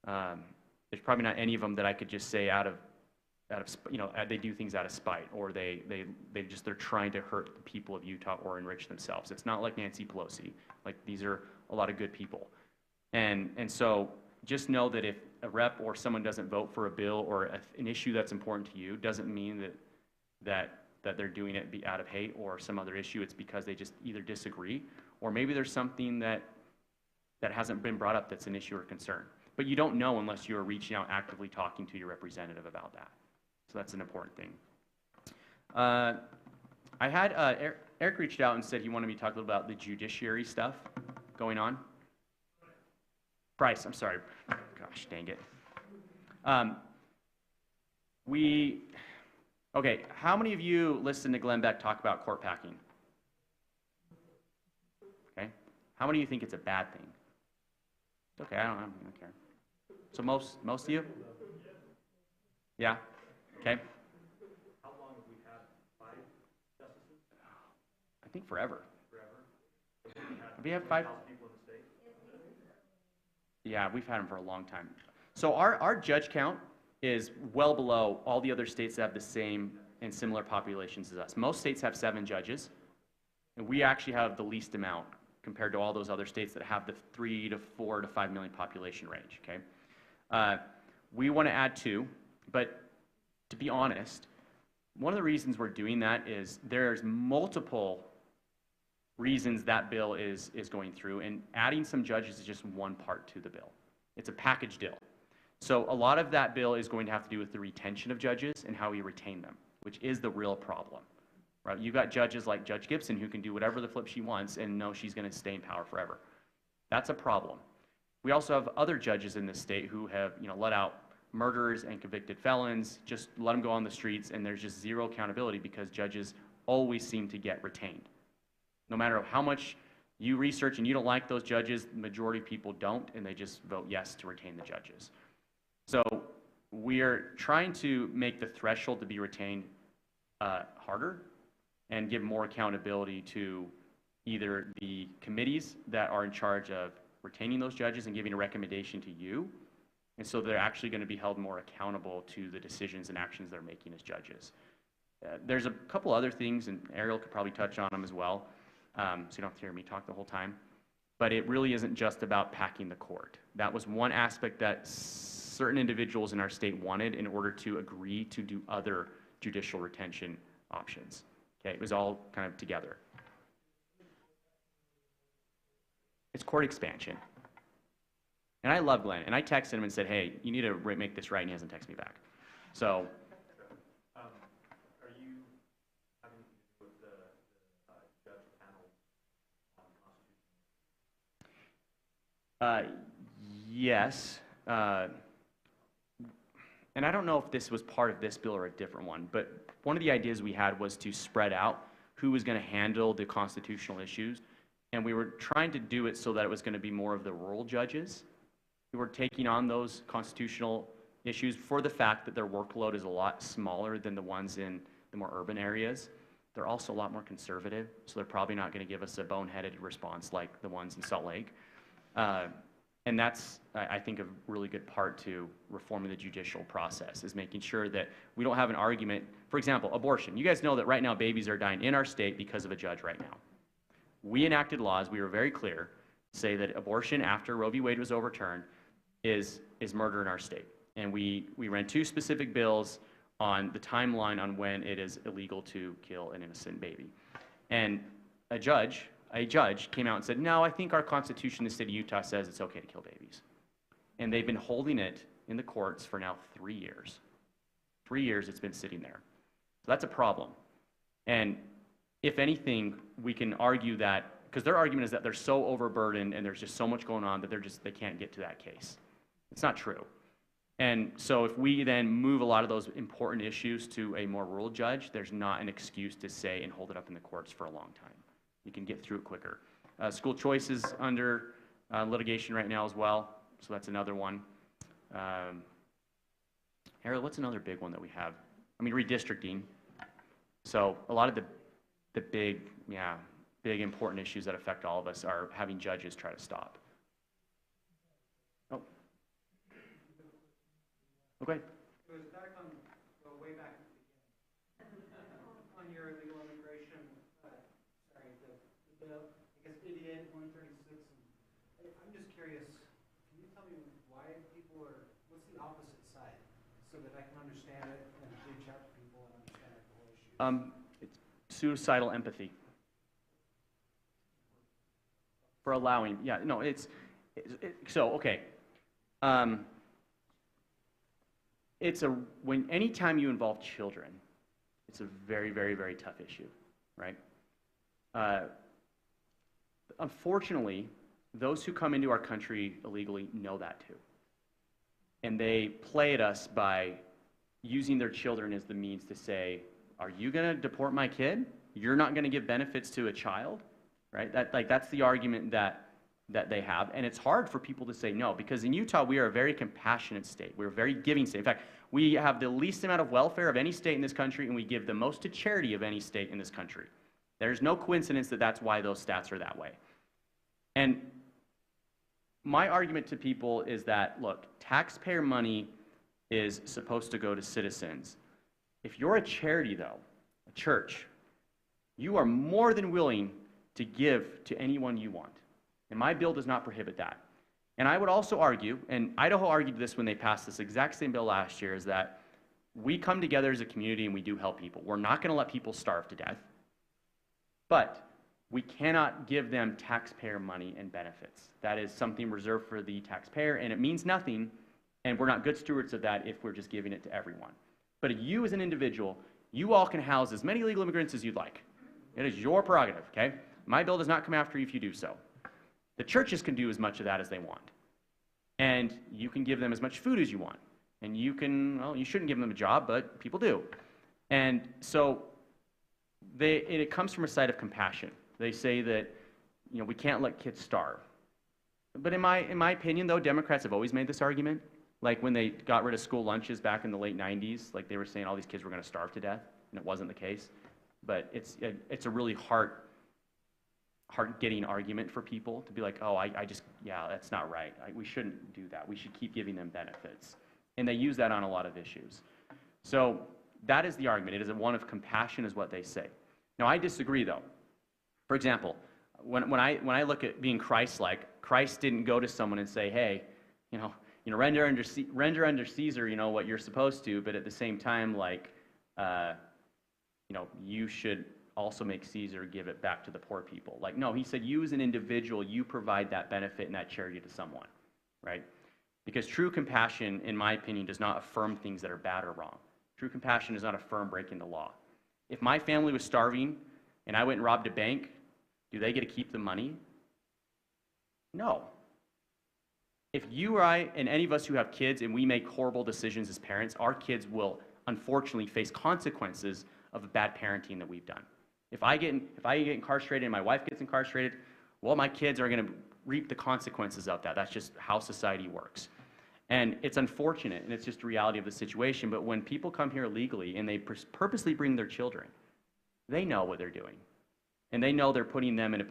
There's probably not any of them that I could just say out of they do things out of spite, or they're trying to hurt the people of Utah or enrich themselves. It's not like Nancy Pelosi. Like, these are a lot of good people. And so just know that if a rep or someone doesn't vote for a bill or an issue that's important to you, doesn't mean that they're doing it out of hate or some other issue. It's because they just either disagree, or maybe there's something that hasn't been brought up that's an issue or concern. But you don't know unless you're reaching out, actively talking to your representative about that. So that's an important thing. I had Eric reached out and said he wanted me to talk a little about the judiciary stuff going on. Bryce, I'm sorry. Gosh, dang it. Okay, how many of you listen to Glenn Beck talk about court packing? Okay. How many of you think it's a bad thing? It's okay, I don't care. So most of you? Yeah? Okay. How long have we had 5 justices? I think forever. Forever? Have we had 5? People in the state? Yeah, we've had them for a long time. So our judge count is well below all the other states that have the same and similar populations as us. Most states have 7 judges, and we actually have the least amount compared to all those other states that have the 3 to 4 to 5 million population range, okay? We want to add 2, but to be honest, one of the reasons we're doing that is there's multiple reasons that bill is going through, and adding some judges is just one part to the bill. It's a package deal. So a lot of that bill is going to have to do with the retention of judges and how we retain them, which is the real problem. Right? You've got judges like Judge Gibson who can do whatever the flip she wants and know she's going to stay in power forever. That's a problem. We also have other judges in this state who have, let out murderers and convicted felons, just let them go on the streets, and there's just zero accountability because judges always seem to get retained. No matter how much you research and you don't like those judges, the majority of people don't, and they just vote yes to retain the judges. So we are trying to make the threshold to be retained harder and give more accountability to either the committees that are in charge of retaining those judges and giving a recommendation to you, and so they're actually going to be held more accountable to the decisions and actions they're making as judges. There's a couple other things, and Ariel could probably touch on them as well, so you don't have to hear me talk the whole time. But it really isn't just about packing the court. That was one aspect that certain individuals in our state wanted in order to agree to do other judicial retention options. Okay, it was all kind of together. It's court expansion. And I love Glenn, and I texted him and said, hey, you need to make this right, and he hasn't texted me back. So. Are you having to do with the judge panel on Constitution? Yes. And I don't know if this was part of this bill or a different one, but one of the ideas we had was to spread out who was going to handle the constitutional issues, and we were trying to do it so that it was going to be more of the rural judges who were taking on those constitutional issues for the fact that their workload is a lot smaller than the ones in the more urban areas. They're also a lot more conservative, so they're probably not going to give us a boneheaded response like the ones in Salt Lake. And that's, I think, a really good part to reforming the judicial process, is making sure that we don't have an argument. For example, abortion. You guys know that right now babies are dying in our state because of a judge right now. We enacted laws, we were very clear, say that abortion after Roe v. Wade was overturned is murder in our state. And we ran 2 specific bills on the timeline on when it is illegal to kill an innocent baby. And a judge a judge came out and said, no, I think our Constitution in the state of Utah says it's okay to kill babies. And they've been holding it in the courts for now 3 years. 3 years it's been sitting there. So that's a problem. And if anything, we can argue that, because their argument is that they're so overburdened and there's just so much going on that they can't get to that case. It's not true. And so if we then move a lot of those important issues to a more rural judge, there's not an excuse to say and hold it up in the courts for a long time. You can get through it quicker. School choice is under litigation right now as well, so that's another one. Harold, what's another big one that we have? I mean, redistricting. So a lot of the big important issues that affect all of us are having judges try to stop. Oh. Okay. It was back on, well, way back at the beginning. On your illegal immigration, the bill, I guess 88, 136. I'm just curious, can you tell me why people are, what's the opposite side? So that I can understand it and reach out to people and understand the whole issue. It's suicidal empathy. For allowing, so, okay. Anytime you involve children, it's a very, very, very tough issue, right? Unfortunately, those who come into our country illegally know that too. And they play at us by using their children as the means to say, are you going to deport my kid? You're not going to give benefits to a child, right? That's the argument that they have. And it's hard for people to say no, because in Utah, we are a very compassionate state. We're a very giving state. In fact, we have the least amount of welfare of any state in this country, and we give the most to charity of any state in this country. There's no coincidence that that's why those stats are that way. And my argument to people is that, look, taxpayer money is supposed to go to citizens. If you're a charity, though, a church, you are more than willing to give to anyone you want. And my bill does not prohibit that. And I would also argue, and Idaho argued this when they passed this exact same bill last year, is that we come together as a community and we do help people. We're not going to let people starve to death, but we cannot give them taxpayer money and benefits. That is something reserved for the taxpayer, and it means nothing, and we're not good stewards of that if we're just giving it to everyone. But you as an individual, you all can house as many illegal immigrants as you'd like. It is your prerogative, okay? My bill does not come after you if you do so. The churches can do as much of that as they want. And you can give them as much food as you want. And you can, well, you shouldn't give them a job, but people do. And so it comes from a side of compassion. They say that, we can't let kids starve. But in my opinion, though, Democrats have always made this argument. Like when they got rid of school lunches back in the late 90s, like they were saying all these kids were going to starve to death, and it wasn't the case. But it's a really hard-getting argument for people to be like, oh, that's not right. We shouldn't do that. We should keep giving them benefits. And they use that on a lot of issues. So that is the argument. It is one of compassion is what they say. Now, I disagree, though. For example, when I look at being Christ-like, Christ didn't go to someone and say, hey, render under Caesar, what you're supposed to, but at the same time, you should also make Caesar give it back to the poor people. No, he said you as an individual, you provide that benefit and that charity to someone, right? Because true compassion, in my opinion, does not affirm things that are bad or wrong. True compassion does not affirm breaking the law. If my family was starving and I went and robbed a bank, do they get to keep the money? No. If you or I and any of us who have kids and we make horrible decisions as parents, our kids will unfortunately face consequences of bad parenting that we've done. If I get incarcerated and my wife gets incarcerated, well, my kids are going to reap the consequences of that. That's just how society works. And it's unfortunate, and it's just a reality of the situation, but when people come here legally and they purposely bring their children, they know what they're doing. And they know they're putting them in a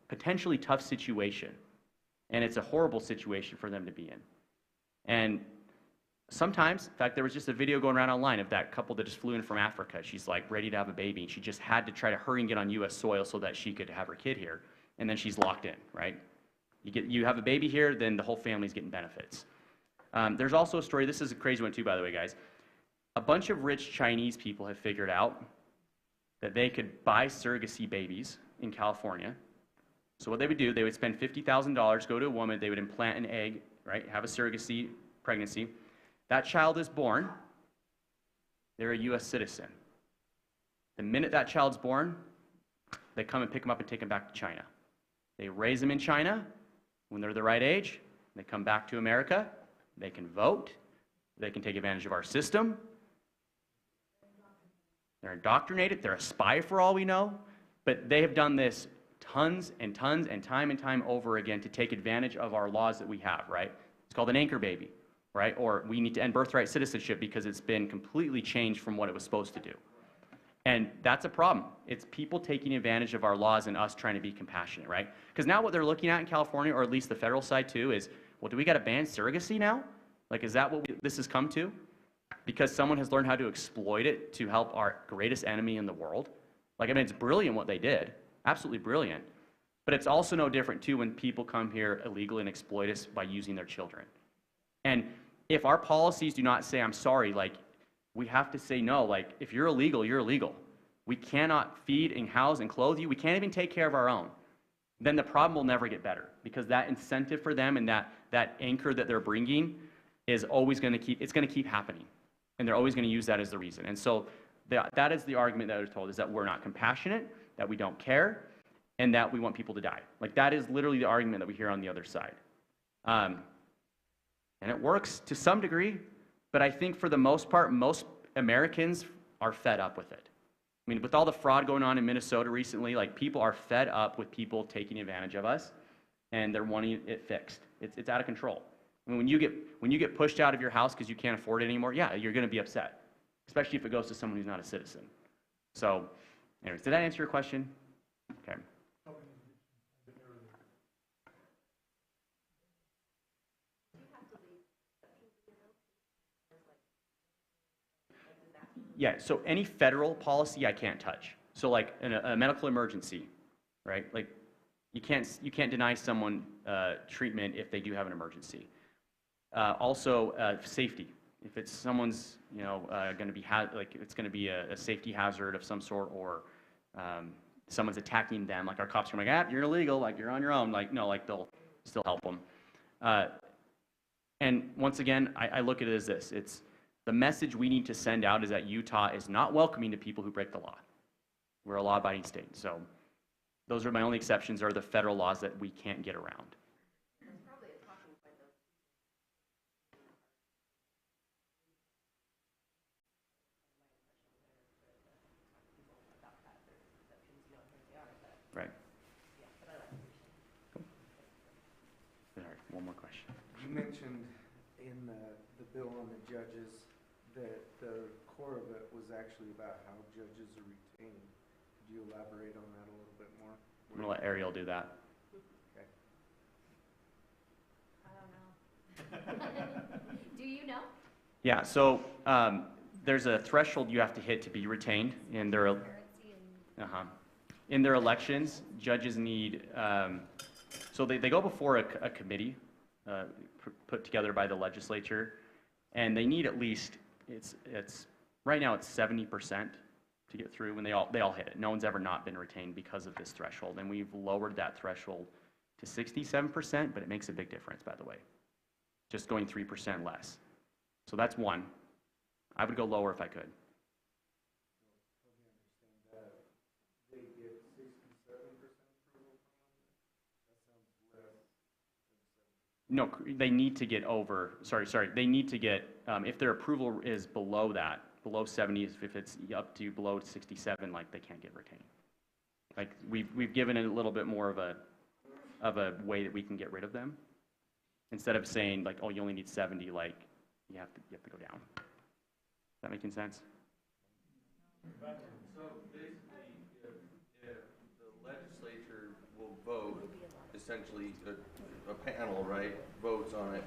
potentially tough situation. And it's a horrible situation for them to be in. And sometimes, in fact, there was just a video going around online of that couple that just flew in from Africa. She's ready to have a baby, and she just had to try to hurry and get on U.S. soil so that she could have her kid here. And then she's locked in, right? You have a baby here, then the whole family's getting benefits. There's also a story, this is a crazy one too, by the way, guys. A bunch of rich Chinese people have figured out that they could buy surrogacy babies in California, So what they would do, they would spend $50,000, go to a woman, they would implant an egg, right, have a surrogacy pregnancy. That child is born, they're a U.S. citizen. The minute that child's born, they come and pick them up and take them back to China. They raise them in China. When they're the right age, they come back to America. They can vote. They can take advantage of our system. They're indoctrinated. They're a spy for all we know. But they have done this tons and tons and time over again to take advantage of our laws that we have, right? It's called an anchor baby, right? Or we need to end birthright citizenship because it's been completely changed from what it was supposed to do. And that's a problem. It's people taking advantage of our laws and us trying to be compassionate, right? Because now what they're looking at in California, or at least the federal side too, is, well, do we got to ban surrogacy now? Like, is that what this has come to? Because someone has learned how to exploit it to help our greatest enemy in the world? Like, I mean, it's brilliant what they did. Absolutely brilliant. But it's also no different too when people come here illegally and exploit us by using their children. And if our policies do not say, I'm sorry, like, we have to say no. Like, if you're illegal, you're illegal. We cannot feed and house and clothe you. We can't even take care of our own. Then the problem will never get better, because that incentive for them and that anchor that they're bringing is always going to keep happening. And they're always going to use that as the reason. And so that is the argument that I was told, is that we're not compassionate, that we don't care, and that we want people to die. Like, that is literally the argument that we hear on the other side. And it works to some degree, but I think for the most part, most Americans are fed up with it. I mean, with all the fraud going on in Minnesota recently, like, people are fed up with people taking advantage of us, and they're wanting it fixed. It's out of control. I mean, when you get pushed out of your house because you can't afford it anymore, yeah, you're going to be upset, especially if it goes to someone who's not a citizen. So, anyways, did that answer your question? Okay. Yeah, so any federal policy I can't touch. So like a medical emergency, right? Like, you can't deny someone treatment if they do have an emergency. Also, safety. If it's someone's, going to be it's going to be a safety hazard of some sort, or someone's attacking them, like our cops are like, you're illegal, like you're on your own. Like, no, like they'll still help them. And once again, I look at it as this: it's the message we need to send out is that Utah is not welcoming to people who break the law. We're a law-abiding state, so those are my only exceptions, are the federal laws that we can't get around. Right. Cool. All right, one more question. You mentioned in the bill on the judges that the core of it was actually about how judges are retained. Could you elaborate on that a little bit more? I'm going to let Ariel do that. Okay. I don't know. Do you know? Yeah, so there's a threshold you have to hit to be retained in their in their elections. Judges need, so they go before a committee put together by the legislature, and they need at least, it's right now it's 70% to get through, when they all hit it. No one's ever not been retained because of this threshold, and we've lowered that threshold to 67%, but it makes a big difference, by the way. Just going 3% less. So that's one. I would go lower if I could. No, they need to get over, they need to get, if their approval is below that, below 70, if it's up to below 67, like, they can't get retained. Like, we've given it a little bit more of a way that we can get rid of them. Instead of saying, like, oh, you only need 70, like, you have to go down. Is that making sense? So basically, if the legislature will vote, essentially a panel, right, votes on it,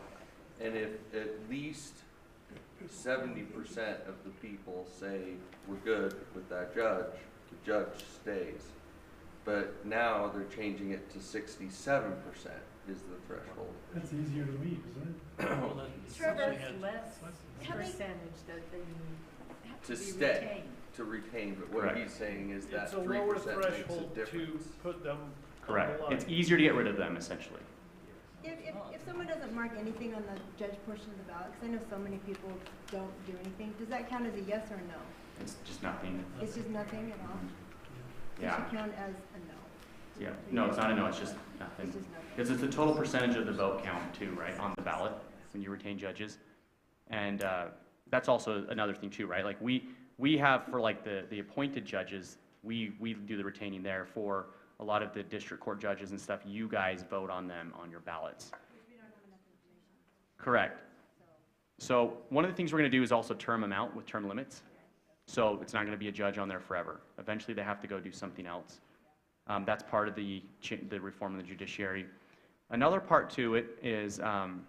and if at least 70% of the people say we're good with that judge, the judge stays. But now they're changing it to 67% is the threshold. That's easier to meet, isn't it? Trevor, less How many- percentage that they have To to be stay, retained. to retain, but what Correct. he's saying is that It's a lower 3% makes a threshold to difference. put them Correct. It's easier to get rid of them, essentially. If someone doesn't mark anything on the judge portion of the ballot, because I know so many people don't do anything, does that count as a yes or a no? It's just nothing. It's just nothing at all? It Yeah. should count as a no. Yeah. No, it's not a no, it's just nothing. It's just nothing. Because it's the total percentage of the vote count too, right, on the ballot when you retain judges. And that's also another thing too, right? Like we have for like the appointed judges, we do the retaining there. For a lot of the district court judges and stuff, you guys vote on them on your ballots. Correct. So one of the things we're going to do is also term them out with term limits. So it's not going to be a judge on there forever. Eventually they have to go do something else. That's part of the reform of the judiciary. Another part to it is, trying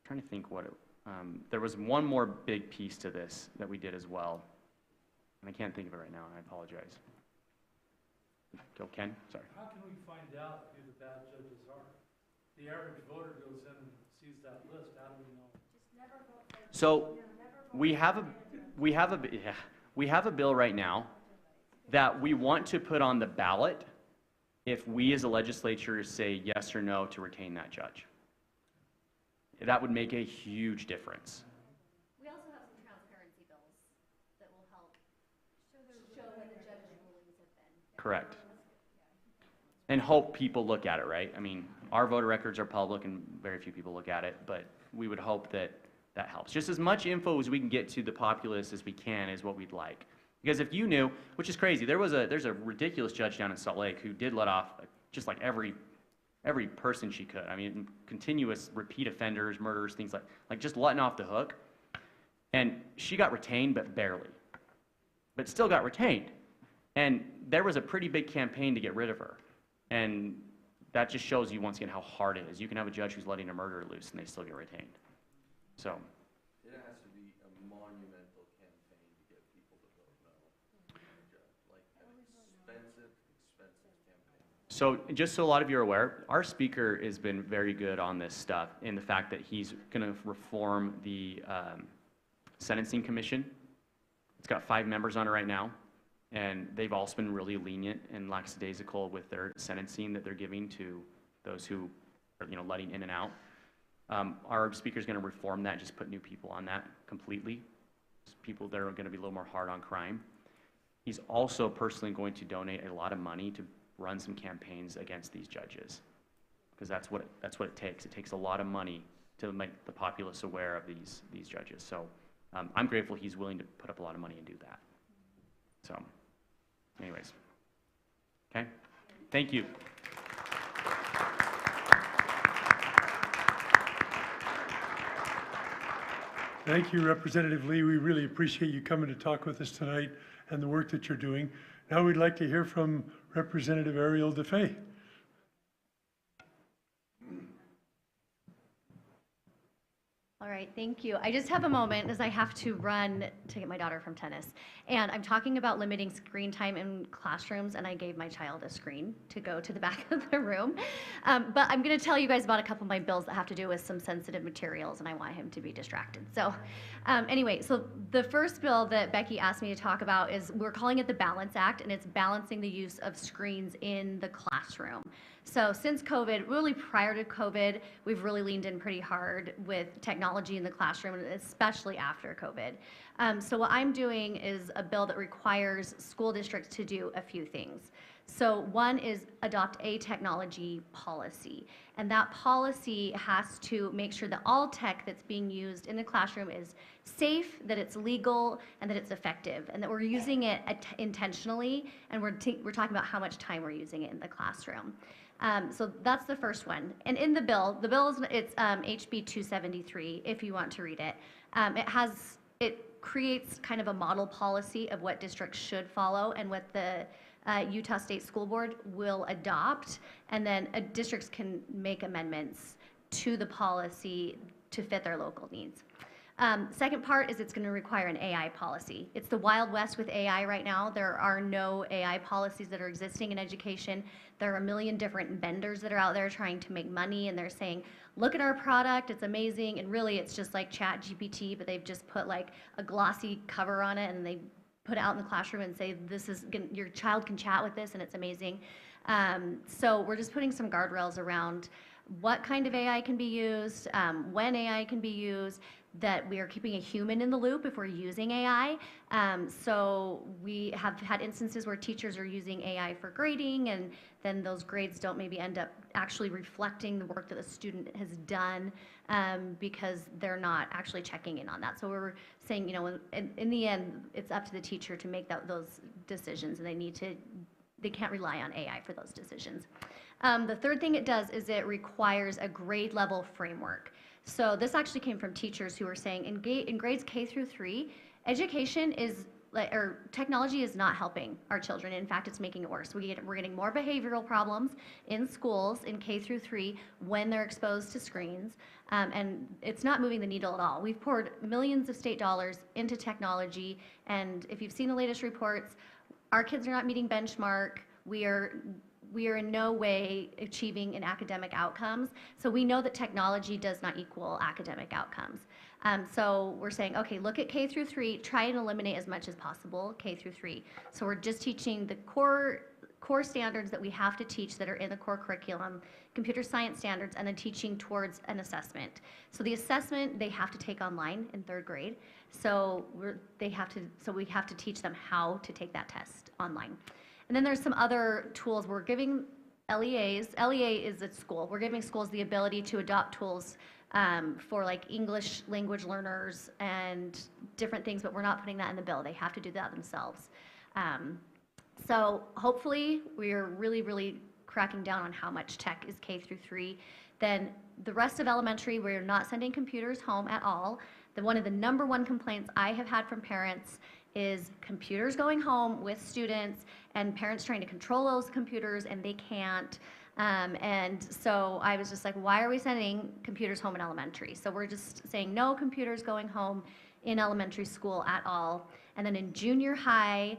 to think what it, there was one more big piece to this that we did as well. And I can't think of it right now, and I apologize. Go, Ken, sorry. How can we find out who the bad judges are? The average voter goes in and sees that list, how do we know? So we have a bill right now that we want to put on the ballot if we as a legislature say yes or no to retain that judge. That would make a huge difference. We also have some transparency bills that will help show what the judge's rulings have been. Correct. And hope people look at it, right? I mean, our voter records are public and very few people look at it, but we would hope that that helps. Just as much info as we can get to the populace as we can is what we'd like. Because if you knew, which is crazy, there's a ridiculous judge down in Salt Lake who did let off just like every person she could. I mean, continuous repeat offenders, murders, things like just letting off the hook. And she got retained, but barely. But still got retained. And there was a pretty big campaign to get rid of her. And that just shows you once again how hard it is. You can have a judge who's letting a murderer loose and they still get retained. So. It has to be a monumental campaign to get people to vote no. Like an expensive campaign. So just so a lot of you are aware, our speaker has been very good on this stuff in the fact that he's going to reform the Sentencing Commission. It's got 5 members on it right now, and they've also been really lenient and lackadaisical with their sentencing that they're giving to those who are, letting in and out. Our speaker is going to reform that, just put new people on that completely. People that are going to be a little more hard on crime. He's also personally going to donate a lot of money to run some campaigns against these judges, because that's what it takes. It takes a lot of money to make the populace aware of these judges. So I'm grateful he's willing to put up a lot of money and do that. So, anyways, okay, thank you. Thank you, Representative Lee. We really appreciate you coming to talk with us tonight and the work that you're doing. Now we'd like to hear from Representative Ariel DeFay. All right, thank you. I just have a moment as I have to run to get my daughter from tennis. And I'm talking about limiting screen time in classrooms, and I gave my child a screen to go to the back of the room. But I'm going to tell you guys about a couple of my bills that have to do with some sensitive materials, and I want him to be distracted. So anyway, so the first bill that Becky asked me to talk about is, we're calling it the Balance Act, and it's balancing the use of screens in the classroom. So since COVID, really prior to COVID, we've really leaned in pretty hard with technology in the classroom, and especially after COVID. So what I'm doing is a bill that requires school districts to do a few things. So one is adopt a technology policy. And that policy has to make sure that all tech that's being used in the classroom is safe, that it's legal, and that it's effective, and that we're using it intentionally, and we're talking about how much time we're using it in the classroom. So that's the first one. And in the bill it's HB 273, if you want to read it. It creates kind of a model policy of what districts should follow and what the Utah State School Board will adopt, and then districts can make amendments to the policy to fit their local needs. Second part is it's going to require an AI policy. It's the Wild West with AI right now. There are no AI policies that are existing in education. There are a million different vendors that are out there trying to make money, and they're saying, look at our product, it's amazing, and really it's just like ChatGPT, but they've just put like a glossy cover on it, and they put it out in the classroom and say, your child can chat with this and it's amazing. So we're just putting some guardrails around what kind of AI can be used, when AI can be used, that we are keeping a human in the loop if we're using AI. So we have had instances where teachers are using AI for grading, and then those grades don't maybe end up actually reflecting the work that the student has done, because they're not actually checking in on that. So we're saying, in the end, it's up to the teacher to make those decisions, and they can't rely on AI for those decisions. The third thing it does is it requires a grade level framework. So this actually came from teachers who were saying in grades K through 3, education or technology is not helping our children. In fact, it's making it worse. We're getting more behavioral problems in schools in K through 3 when they're exposed to screens, and it's not moving the needle at all. We've poured millions of state dollars into technology, and if you've seen the latest reports, our kids are not meeting benchmark. We are in no way achieving in academic outcomes. So we know that technology does not equal academic outcomes. So we're saying, okay, look at K through 3, try and eliminate as much as possible K through 3. So we're just teaching the core standards that we have to teach that are in the core curriculum, computer science standards, and then teaching towards an assessment. So the assessment they have to take online in 3rd grade. So we have to teach them how to take that test online. And then there's some other tools. We're giving LEA is at school. We're giving schools the ability to adopt tools for like English language learners and different things, but we're not putting that in the bill. They have to do that themselves. So hopefully we're really, really cracking down on how much tech is K through 3. Then the rest of elementary, we're not sending computers home at all. One of the #1 complaints I have had from parents is computers going home with students and parents trying to control those computers and they can't. And so I was just like, why are we sending computers home in elementary? So we're just saying no computers going home in elementary school at all. And then in junior high,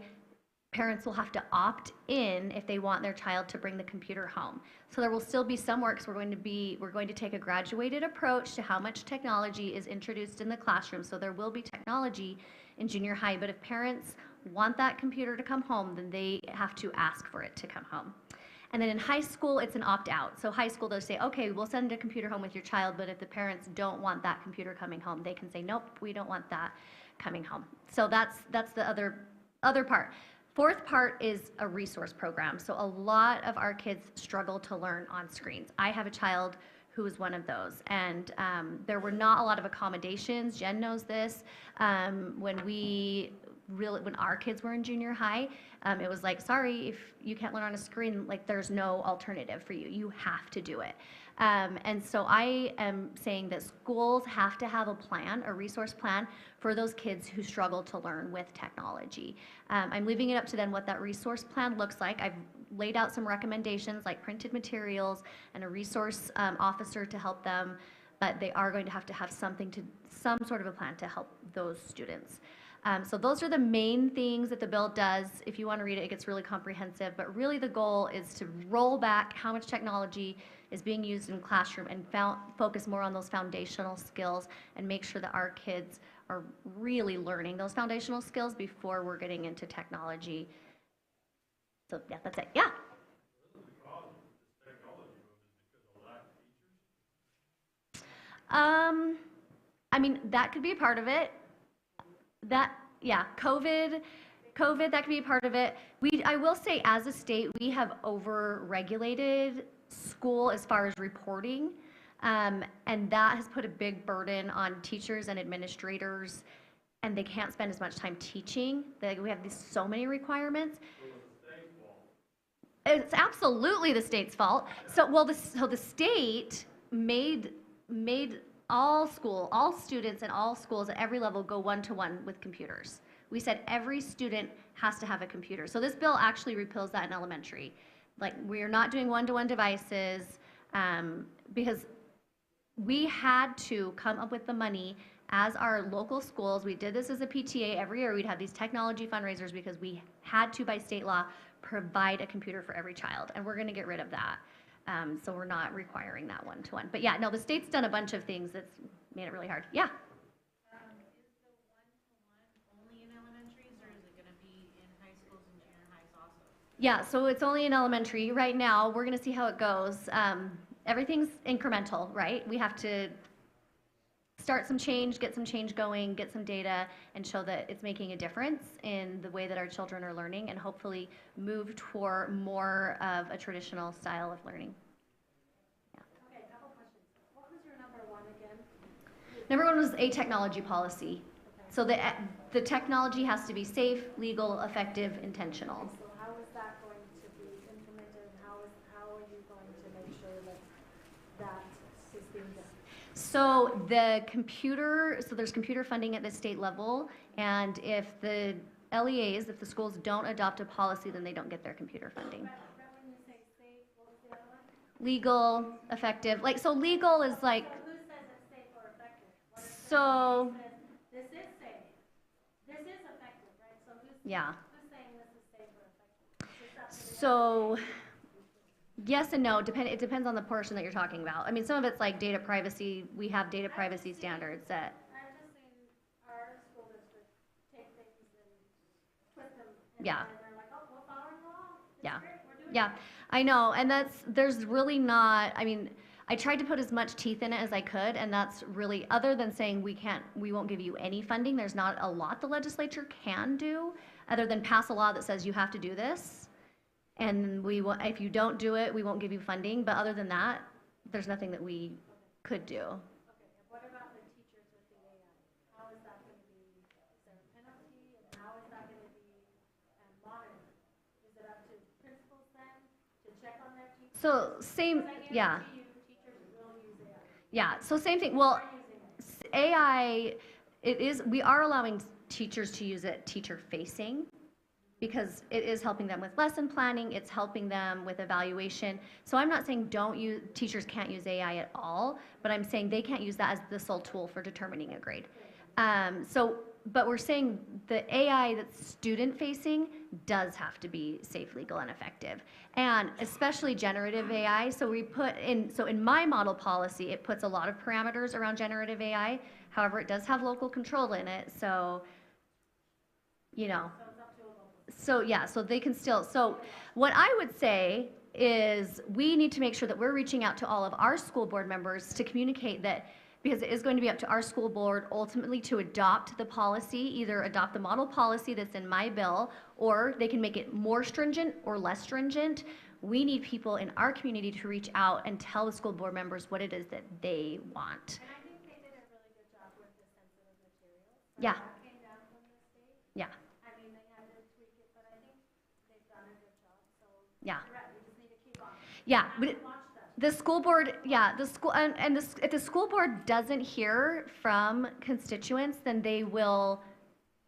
parents will have to opt in if they want their child to bring the computer home. So there will still be some work. So we're going to take a graduated approach to how much technology is introduced in the classroom. So there will be technology in junior high, but if parents want that computer to come home, then they have to ask for it to come home. And then in high school, it's an opt-out. So high school, they'll say, okay, we'll send a computer home with your child, but if the parents don't want that computer coming home, they can say, nope, we don't want that coming home. So that's the other part. 4th part is a resource program. So a lot of our kids struggle to learn on screens. I have a child who was one of those, and there were not a lot of accommodations. Jen knows this. When our kids were in junior high, it was like, sorry, if you can't learn on a screen, like there's no alternative for you. You have to do it. And so I am saying that schools have to have a plan, a resource plan for those kids who struggle to learn with technology. I'm leaving it up to them what that resource plan looks like. I've laid out some recommendations like printed materials and a resource officer to help them, but they are going to have some sort of a plan to help those students. So those are the main things that the bill does. If you want to read it, it gets really comprehensive, but really the goal is to roll back how much technology is being used in the classroom and focus more on those foundational skills and make sure that our kids are really learning those foundational skills before we're getting into technology. So yeah, that's it. Yeah. I mean, that could be a part of it. COVID, that could be a part of it. I will say, as a state, we have over-regulated school as far as reporting, and that has put a big burden on teachers and administrators, and they can't spend as much time teaching. We have so many requirements. It's absolutely the state's fault. So the state made all students in all schools at every level go one-to-one with computers. We said every student has to have a computer. So this bill actually repeals that in elementary. Like, we're not doing one-to-one devices because we had to come up with the money as our local schools. We did this as a PTA every year. We'd have these technology fundraisers because we had to, by state law, provide a computer for every child, and we're going to get rid of that. So we're not requiring that one-to-one. But yeah, no, the state's done a bunch of things that's made it really hard. Yeah? Is the one-to-one only in elementaries, or is it going to be Yeah, so it's only in elementary right now. We're gonna see how it goes. Everything's incremental, right? We have to start some change, get some change going, get some data, and show that it's making a difference in the way that our children are learning, and hopefully move toward more of a traditional style of learning. Okay, couple questions. What was your number one again? Number one was a technology policy. So the technology has to be safe, legal, effective, intentional. So how is that going to be implemented, and how are you going to make sure that that is being done? So there's computer funding at the state level, and if the LEAs, if the schools don't adopt a policy, then they don't get their computer funding. But when you say safe, what was the other one? Legal, effective, so legal is like, So who says it's safe or effective? What if so, somebody says, this is safe, this is effective, right? So yeah. who's saying this is safe or effective? Is that the So, yes and no, it depends on the portion that you're talking about. I mean, some of it's like data privacy, we have data privacy standards that, I've just seen our school district take things and twist them. Yeah. And they're like, oh, we're following the law. It's yeah. great, we're doing Yeah, I know, and there's really not, I mean, I tried to put as much teeth in it as I could, and that's really, other than saying we won't give you any funding, there's not a lot the legislature can do, other than pass a law that says you have to do this, and if you don't do it, we won't give you funding, but other than that, there's nothing that we could do. Okay, and what about the teachers with the AI? How is that going to be, is there a penalty, and how is that going to be monitored? Is it up to principals then to check on their teachers? So, same, Because I yeah, guarantee you, teachers will use AI. yeah, so same thing, well, Are using it. AI, we are allowing teachers to use it teacher-facing, because it is helping them with lesson planning, it's helping them with evaluation. So I'm not saying teachers can't use AI at all, but I'm saying they can't use that as the sole tool for determining a grade. But we're saying the AI that's student-facing does have to be safe, legal, and effective. And especially generative AI, so in my model policy, it puts a lot of parameters around generative AI. However, it does have local control in it, so, so yeah, so they can still, so what I would say is we need to make sure that we're reaching out to all of our school board members to communicate that, because it is going to be up to our school board ultimately to adopt the policy, either adopt the model policy that's in my bill, or they can make it more stringent or less stringent. We need people in our community to reach out and tell the school board members what it is that they want. And I think they did a really good job with the sensitive materials. So Yeah. that came down from the state. Yeah, I mean, they had to tweak it, but I think they've done a good job, so. yeah. You're right, we just need to keep on. Yeah, I but haven't watched that. the school board, yeah, the school, if the school board doesn't hear from constituents, then they will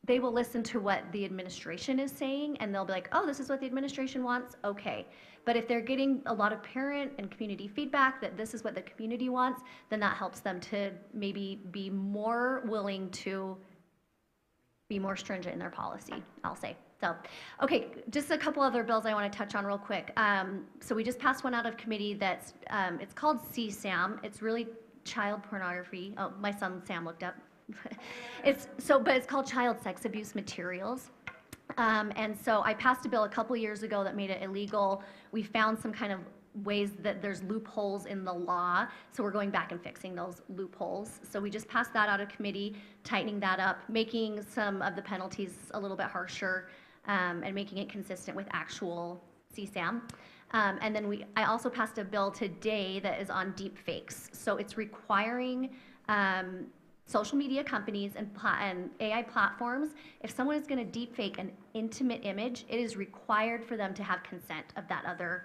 listen to what the administration is saying, and they'll be like, oh, this is what the administration wants, okay. But if they're getting a lot of parent and community feedback that this is what the community wants, then that helps them to maybe be more willing to be more stringent in their policy, I'll say. So, okay, just a couple other bills I want to touch on real quick. So we just passed one out of committee that's, it's called CSAM. It's really child pornography. Oh, my son Sam looked up. But it's called child sex abuse materials. And so I passed a bill a couple years ago that made it illegal. We found some kind of ways that there's loopholes in the law, so we're going back and fixing those loopholes. So we just passed that out of committee, tightening that up, making some of the penalties a little bit harsher, and making it consistent with actual CSAM. And then I also passed a bill today that is on deep fakes. So it's requiring social media companies and AI platforms, if someone is going to deep fake an intimate image, it is required for them to have consent of that other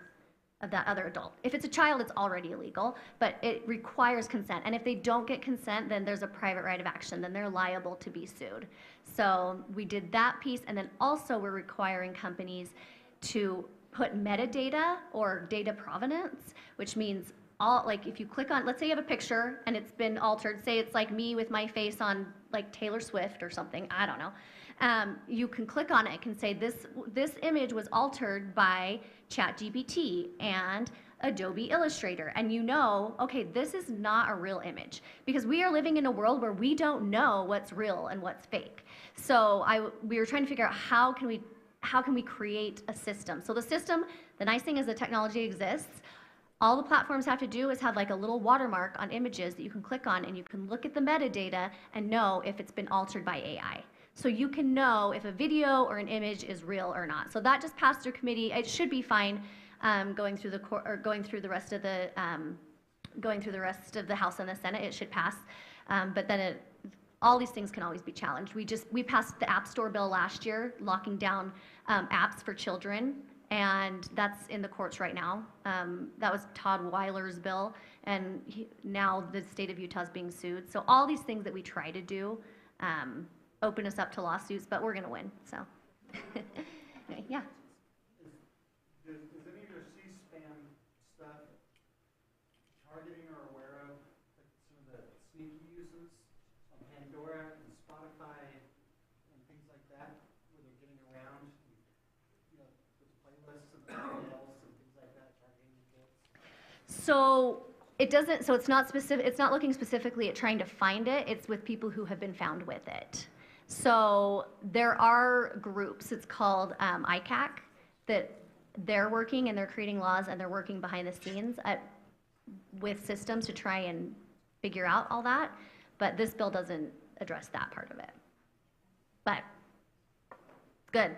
adult. If it's a child, it's already illegal, but it requires consent. And if they don't get consent, then there's a private right of action. Then they're liable to be sued. So we did that piece, and then also we're requiring companies to put metadata or data provenance, which means if you click on, let's say you have a picture and it's been altered, say it's like me with my face on like Taylor Swift or something, I don't know. You can click on it, it can say this image was altered by ChatGPT and Adobe Illustrator, and okay, this is not a real image, because we are living in a world where we don't know what's real and what's fake. So we were trying to figure out how how can we create a system? So the system, the nice thing is the technology exists. All the platforms have to do is have like a little watermark on images that you can click on, and you can look at the metadata and know if it's been altered by AI. So you can know if a video or an image is real or not. So that just passed through committee. It should be fine going through the rest of the House and the Senate. It should pass, but then all these things can always be challenged. We passed the App Store bill last year, locking down apps for children, and that's in the courts right now. That was Todd Weiler's bill, and now the state of Utah is being sued. So all these things that we try to do open us up to lawsuits, but we're going to win. So, anyway, yeah. Does any of your C-SPAN stuff targeting or aware of like some of the sneaky uses on Pandora and Spotify and things like that, where they're getting around, you know, with playlists and everything else and things like that, targeting kids? So it doesn't. So it's not specific. It's not looking specifically at trying to find it. It's with people who have been found with it. So there are groups. It's called ICAC that they're working and they're creating laws and they're working behind the scenes with systems to try and figure out all that. But this bill doesn't address that part of it. But good.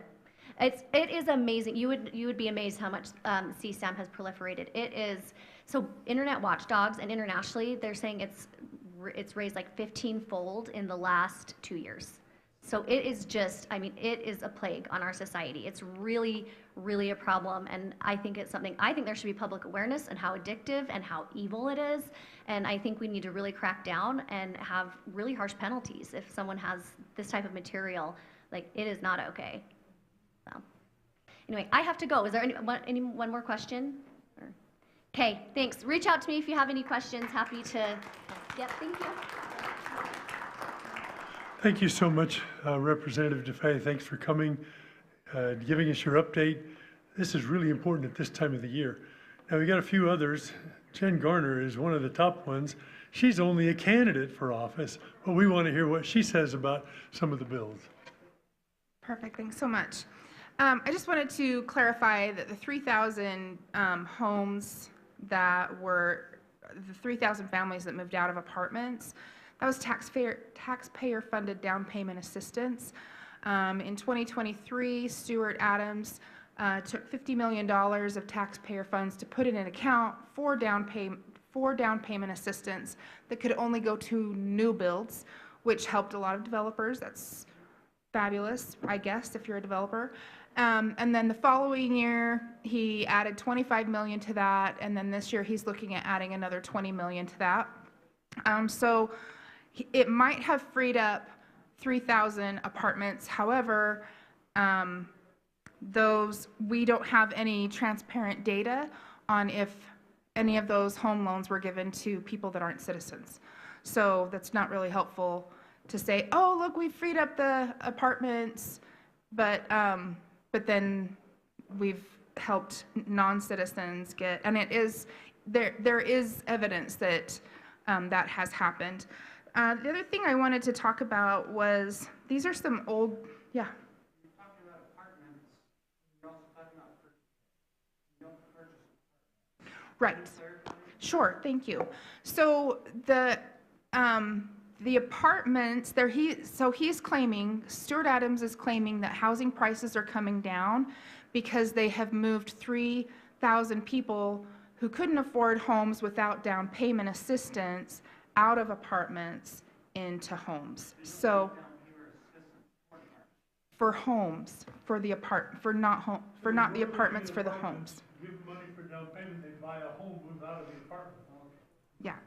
It is amazing. You would be amazed how much CSAM has proliferated. It is so Internet Watchdogs and internationally they're saying it's raised like 15-fold in the last 2 years. So it is just, I mean, it is a plague on our society. It's really, really a problem, and I think it's something, I think there should be public awareness and how addictive and how evil it is, and I think we need to really crack down and have really harsh penalties if someone has this type of material. Like, it is not okay. So, anyway, I have to go. Is there one more question? Okay, thanks. Reach out to me if you have any questions. Happy to, yep, thank you. Thank you so much, Representative DeFay. Thanks for coming, giving us your update. This is really important at this time of the year. Now, we got a few others. Jen Garner is one of the top ones. She's only a candidate for office, but we want to hear what she says about some of the bills. Perfect, thanks so much. I just wanted to clarify that the 3,000 homes that were, the 3,000 families that moved out of apartments, that was taxpayer-funded down payment assistance. In 2023, Stuart Adams took $50 million of taxpayer funds to put in an account for down payment assistance that could only go to new builds, which helped a lot of developers. That's fabulous, I guess, if you're a developer. And then the following year, he added $25 million to that, and then this year he's looking at adding another $20 million to that. So it might have freed up 3,000 apartments. However, we don't have any transparent data on if any of those home loans were given to people that aren't citizens. So that's not really helpful to say, oh, look, we freed up the apartments, but then we've helped non-citizens get, and it is, there is evidence that that has happened. The other thing I wanted to talk about was, these are some old, yeah. You're talking about apartments, you're also talking about purchase. Right. Sure, thank you. So the apartments, he's claiming, Stuart Adams is claiming that housing prices are coming down because they have moved 3,000 people who couldn't afford homes without down payment assistance out of apartments into homes. So for homes, for the not the apartments, for the homes. Give money for down payment, they buy a home, move out of the apartment. Yeah.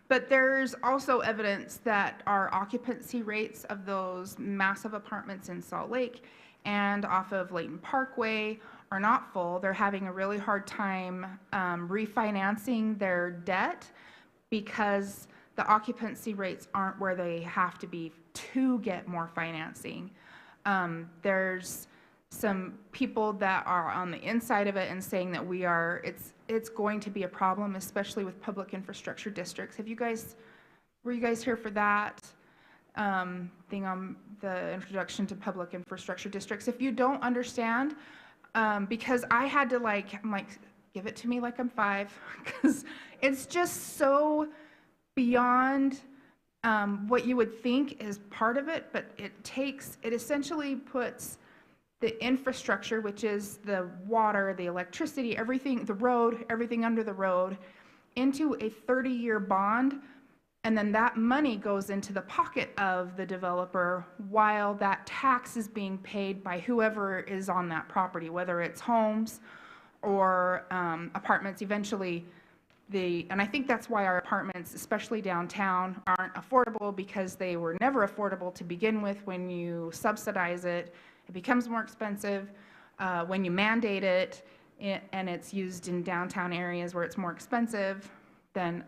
But there's also evidence that our occupancy rates of those massive apartments in Salt Lake and off of Layton Parkway are not full. They're having a really hard time refinancing their debt because the occupancy rates aren't where they have to be to get more financing. There's some people that are on the inside of it and saying that it's going to be a problem, especially with public infrastructure districts. Were you guys here for that? thing on the Introduction to Public Infrastructure Districts. If you don't understand, because I had to I'm like, give it to me like I'm 5, because it's just so beyond what you would think is part of it, but it essentially puts the infrastructure, which is the water, the electricity, everything, the road, everything under the road, into a 30-year bond, and then that money goes into the pocket of the developer while that tax is being paid by whoever is on that property, whether it's homes or apartments. Eventually, and I think that's why our apartments, especially downtown, aren't affordable, because they were never affordable to begin with. When you subsidize it, it becomes more expensive. When you mandate it, and it's used in downtown areas where it's more expensive, then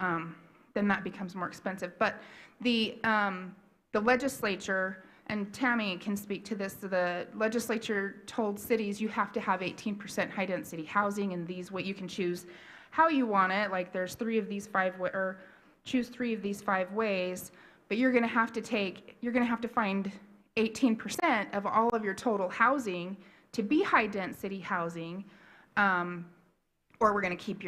that becomes more expensive. But the legislature, and Tammy can speak to this, the legislature told cities you have to have 18% high-density housing, and what you can choose how you want it. Like, there's 3 of these 5, or choose 3 of these 5 ways, but you're going to have to find 18% of all of your total housing to be high-density housing, or we're going to keep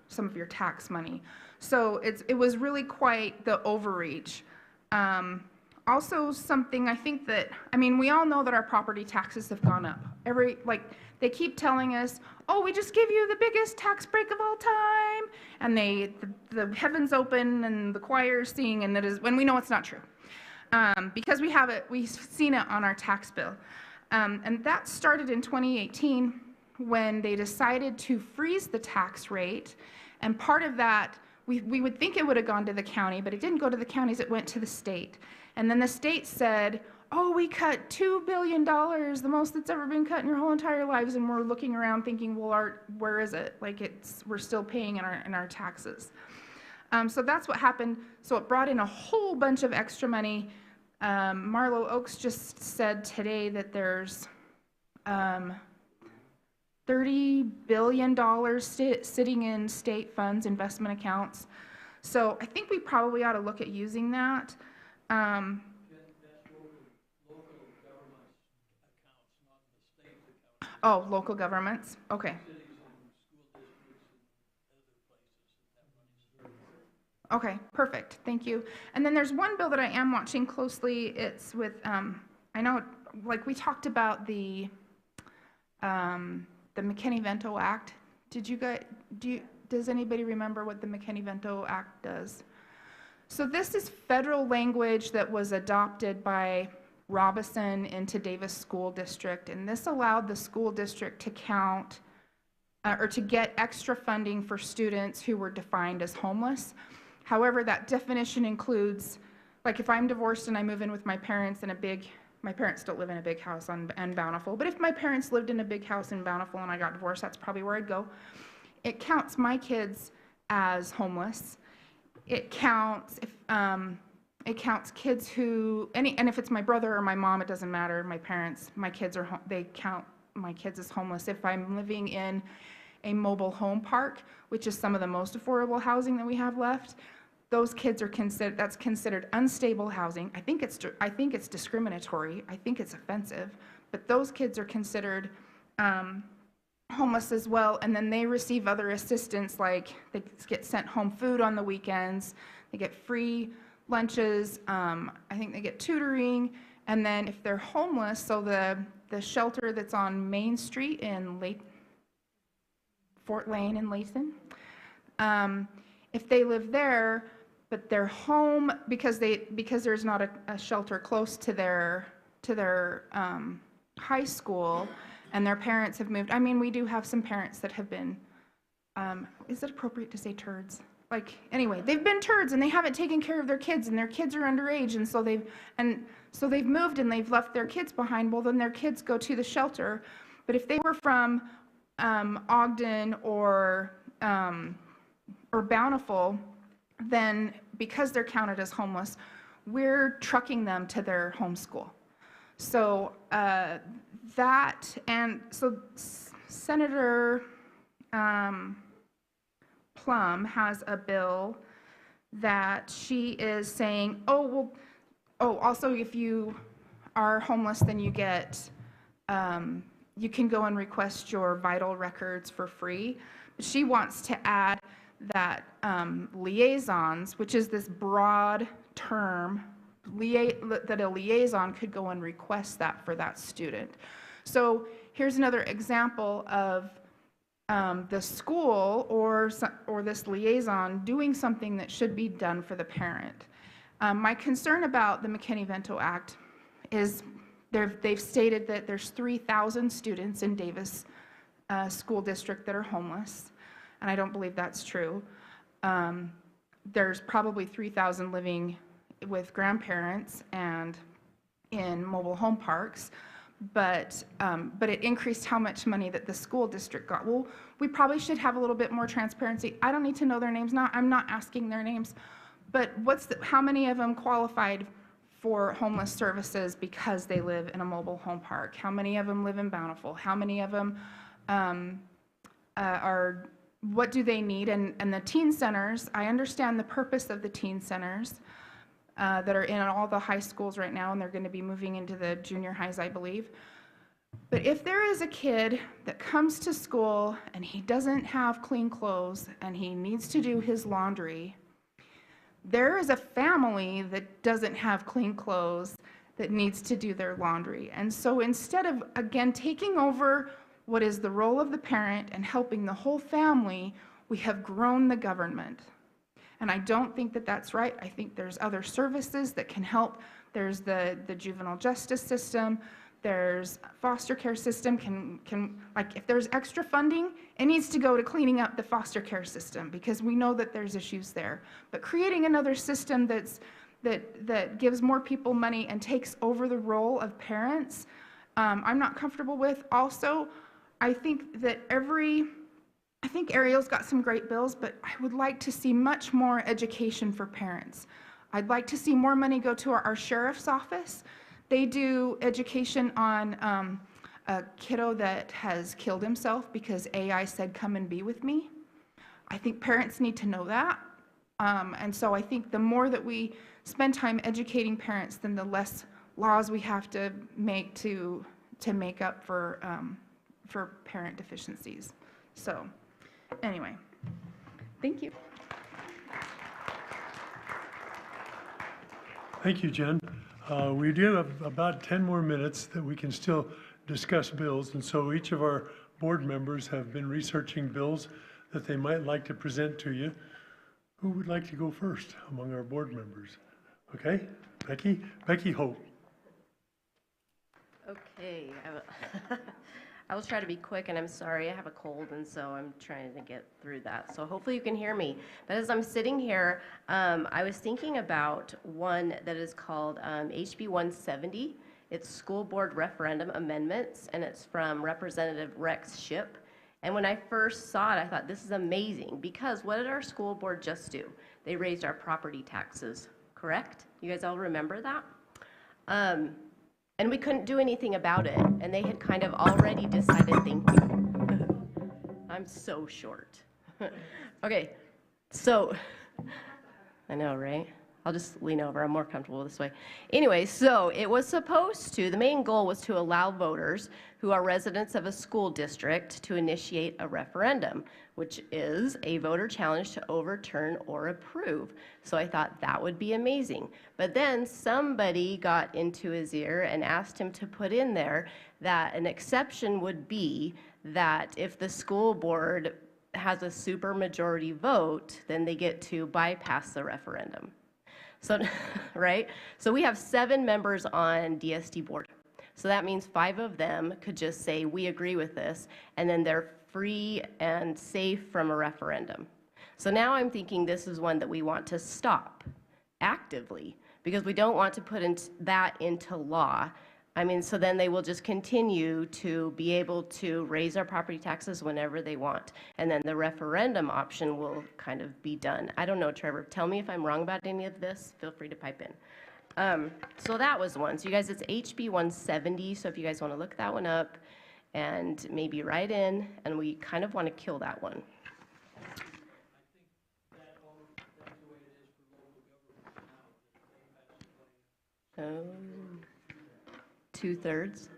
some of your tax money. So it was really quite the overreach. Also, something I think that, we all know that our property taxes have gone up. They keep telling us, oh, we just give you the biggest tax break of all time, and the heavens open and the choirs sing, and when we know it's not true, because we've seen it on our tax bill. And that started in 2018 when they decided to freeze the tax rate, and part of that, we would think it would have gone to the county, but it didn't go to the counties, it went to the state. And then the state said, oh, we cut $2 billion, the most that's ever been cut in your whole entire lives, and we're looking around thinking, well, where is it? We're still paying in our taxes. So that's what happened. So it brought in a whole bunch of extra money. Marlo Oaks just said today that there's $30 billion sitting in state funds, investment accounts. So I think we probably ought to look at using that. Oh, local governments, okay. Okay, perfect, thank you. And then there's one bill that I am watching closely. It's with, I know, we talked about the McKinney-Vento Act. Does anybody remember what the McKinney-Vento Act does? So this is federal language that was adopted by Robison into Davis School District, and this allowed the school district to count or to get extra funding for students who were defined as homeless. However, that definition includes, if I'm divorced and I move in with my parents in my parents don't live in a big house in Bountiful, but if my parents lived in a big house in Bountiful and I got divorced, that's probably where I'd go. It counts my kids as homeless. It counts kids who, and if it's my brother or my mom, it doesn't matter. My kids they count my kids as homeless. If I'm living in a mobile home park, which is some of the most affordable housing that we have left, those kids are that's considered unstable housing. I think it's discriminatory. I think it's offensive, but those kids are considered homeless as well, and then they receive other assistance, like they get sent home food on the weekends, they get free lunches, I think they get tutoring, and then if they're homeless, so the shelter that's on Main Street in Fort Lane in Layton, if they live there, but they're home because there's not a shelter close to their high school, and their parents have moved. We do have some parents that have been, is it appropriate to say turds? Anyway, they've been turds and they haven't taken care of their kids, and their kids are underage, and so they've moved and they've left their kids behind. Well, then their kids go to the shelter. But if they were from Ogden or Bountiful, then because they're counted as homeless, we're trucking them to their home school. So Senator Plum has a bill that she is saying, oh, well, Oh, also, if you are homeless, then you get, you can go and request your vital records for free. She wants to add that liaisons, which is this broad term, that a liaison could go and request that for that student. So here's another example of the school or this liaison doing something that should be done for the parent. My concern about the McKinney-Vento Act is they've stated that there's 3,000 students in Davis School District that are homeless, and I don't believe that's true. There's probably 3,000 living with grandparents and in mobile home parks, but it increased how much money that the school district got. Well, we probably should have a little bit more transparency. I don't need to know their names now. I'm not asking their names, but how many of them qualified for homeless services because they live in a mobile home park? How many of them live in Bountiful? How many of them what do they need? And the teen centers, I understand the purpose of the teen centers that are in all the high schools right now, and they're going to be moving into the junior highs, I believe. But if there is a kid that comes to school and he doesn't have clean clothes and he needs to do his laundry, there is a family that doesn't have clean clothes that needs to do their laundry. And so instead of, again, taking over what is the role of the parent and helping the whole family, we have grown the government. And I don't think that that's right. I think there's other services that can help. There's the juvenile justice system. There's foster care system. Like if there's extra funding, it needs to go to cleaning up the foster care system because we know that there's issues there. But creating another system that gives more people money and takes over the role of parents, I'm not comfortable with. Also, I think that I think Ariel's got some great bills, but I would like to see much more education for parents. I'd like to see more money go to our sheriff's office. They do education on a kiddo that has killed himself because AI said, "Come and be with me." I think parents need to know that. And so I think the more that we spend time educating parents, then the less laws we have to make to make up for parent deficiencies. So anyway, thank you. Thank you, Jen. We do have about 10 more minutes that we can still discuss bills, and so each of our board members have been researching bills that they might like to present to you. Who would like to go first among our board members? Okay, Becky Hope. Okay, I will try to be quick, and I'm sorry, I have a cold, and so I'm trying to get through that. So hopefully you can hear me. But as I'm sitting here, I was thinking about one that is called HB 170. It's School Board Referendum Amendments, and it's from Representative Rex Shipp. And when I first saw it, I thought, this is amazing, because what did our school board just do? They raised our property taxes, correct? You guys all remember that? And we couldn't do anything about it, and they had kind of already decided, thank you. I'm so short. Okay, so, I know, right? I'll just lean over, I'm more comfortable this way. Anyway, so it was supposed to, the main goal was to allow voters who are residents of a school district to initiate a referendum, which is a voter challenge to overturn or approve. So I thought that would be amazing. But then somebody got into his ear and asked him to put in there that an exception would be that if the school board has a supermajority vote, then they get to bypass the referendum. So, right? So we have 7 members on DSD board. So that means 5 of them could just say, we agree with this, and then they're free and safe from a referendum. So now I'm thinking this is one that we want to stop actively, because we don't want to put that into law. I mean, so then they will just continue to be able to raise our property taxes whenever they want. And then the referendum option will kind of be done. I don't know, Trevor, tell me if I'm wrong about any of this. Feel free to pipe in. So that was one. So you guys, it's HB 170. So if you guys want to look that one up and maybe write in, and we kind of want to kill that one. Oh, 2/3?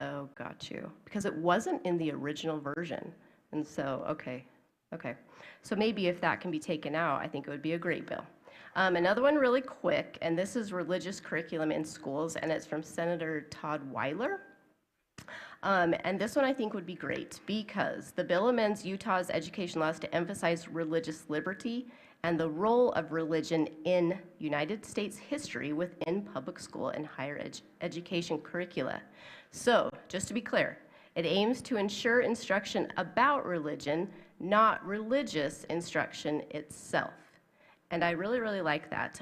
Oh, got you. Because it wasn't in the original version. And so, okay. So maybe if that can be taken out, I think it would be a great bill. Another one really quick, and this is religious curriculum in schools, and it's from Senator Todd Weiler. And this one I think would be great because the bill amends Utah's education laws to emphasize religious liberty and the role of religion in United States history within public school and higher education curricula. So, just to be clear, it aims to ensure instruction about religion, not religious instruction itself. And I really, really like that.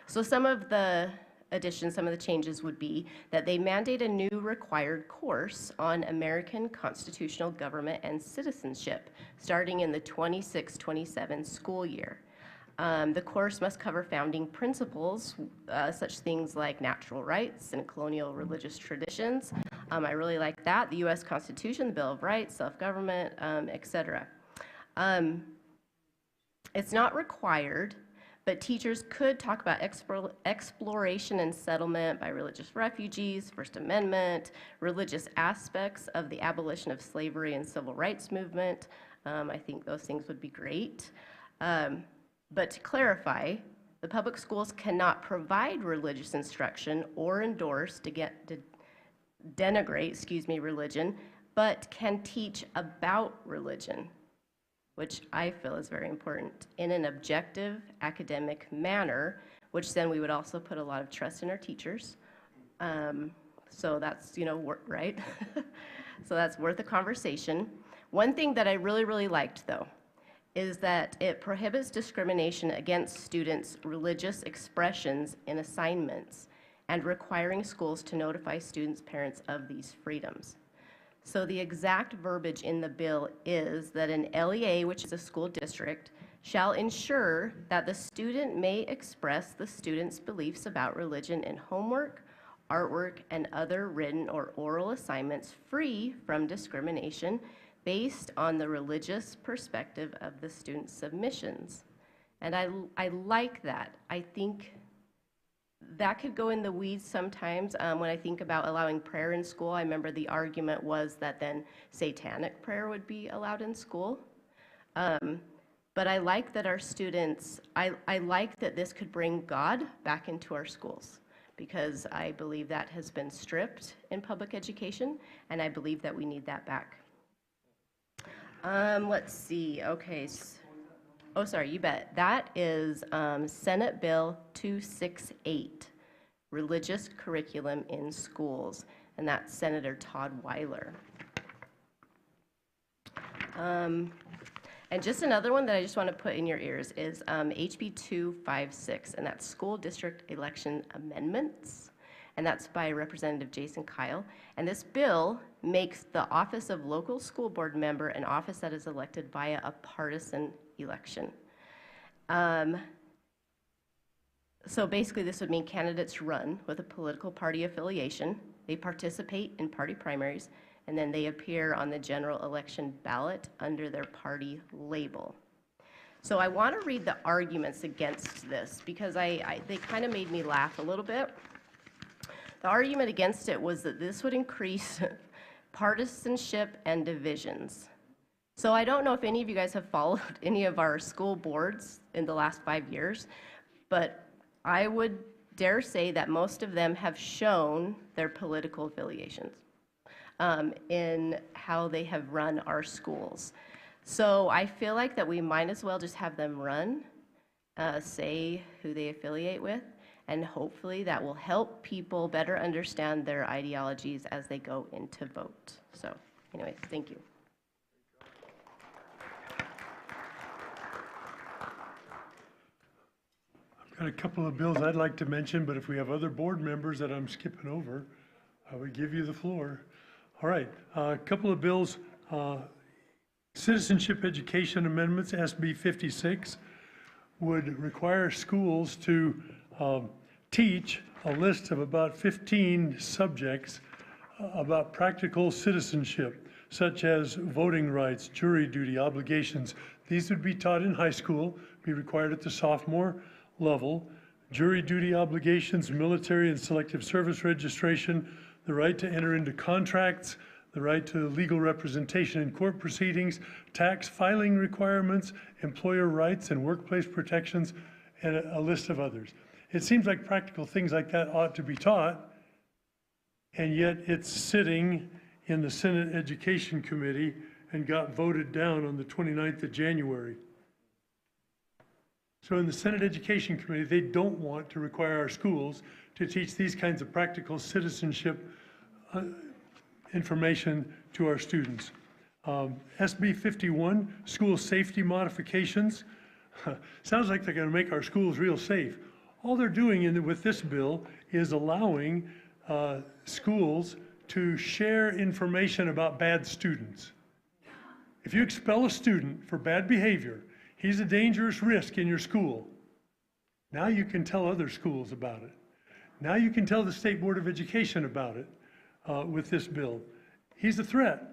So some of the additions, some of the changes would be that they mandate a new required course on American constitutional government and citizenship, starting in the 26-27 school year. The course must cover founding principles, such things like natural rights and colonial religious traditions. I really like that. The U.S. Constitution, the Bill of Rights, self-government, etc. It's not required, but teachers could talk about exploration and settlement by religious refugees, First Amendment, religious aspects of the abolition of slavery and civil rights movement. I think those things would be great. But to clarify, the public schools cannot provide religious instruction or endorse to denigrate, religion, but can teach about religion, which I feel is very important, in an objective academic manner, which then we would also put a lot of trust in our teachers. So that's, right? So that's worth a conversation. One thing that I really, really liked, though, is that it prohibits discrimination against students' religious expressions in assignments and requiring schools to notify students' parents of these freedoms. So the exact verbiage in the bill is that an LEA, which is a school district, shall ensure that the student may express the student's beliefs about religion in homework, artwork, and other written or oral assignments free from discrimination based on the religious perspective of the student's submissions. And I like that. I think that could go in the weeds sometimes. When I think about allowing prayer in school, I remember the argument was that then satanic prayer would be allowed in school. But I like that our students, I like that this could bring God back into our schools, because I believe that has been stripped in public education, and I believe that we need that back. Let's see, okay. Oh, sorry, you bet. That is Senate Bill 268, Religious Curriculum in Schools, and that's Senator Todd Weiler. And just another one that I just want to put in your ears is HB 256, and that's School District Election Amendments, and that's by Representative Jason Kyle. And this bill makes the office of local school board member an office that is elected via a partisan election. So basically this would mean candidates run with a political party affiliation, they participate in party primaries, and then they appear on the general election ballot under their party label. So I want to read the arguments against this because they kind of made me laugh a little bit. The argument against it was that this would increase partisanship and divisions. So I don't know if any of you guys have followed any of our school boards in the last 5 years, but I would dare say that most of them have shown their political affiliations in how they have run our schools. So I feel like that we might as well just have them run, say who they affiliate with, and hopefully that will help people better understand their ideologies as they go into vote. So anyway, thank you. I've got a couple of bills I'd like to mention, but if we have other board members that I'm skipping over, I would give you the floor. All right, a couple of bills. Citizenship Education Amendments, SB 56, would require schools to teach a list of about 15 subjects about practical citizenship, such as voting rights, jury duty, obligations. These would be taught in high school, be required at the sophomore level. Jury duty obligations, military and selective service registration, the right to enter into contracts, the right to legal representation in court proceedings, tax filing requirements, employer rights and workplace protections, and a list of others. It seems like practical things like that ought to be taught, and yet it's sitting in the Senate Education Committee and got voted down on the 29th of January. So in the Senate Education Committee, they don't want to require our schools to teach these kinds of practical citizenship information to our students. SB 51, school safety modifications. Sounds like they're going to make our schools real safe. All they're doing with this bill is allowing schools to share information about bad students. If you expel a student for bad behavior, he's a dangerous risk in your school. Now you can tell other schools about it. Now you can tell the State Board of Education about it with this bill. He's a threat.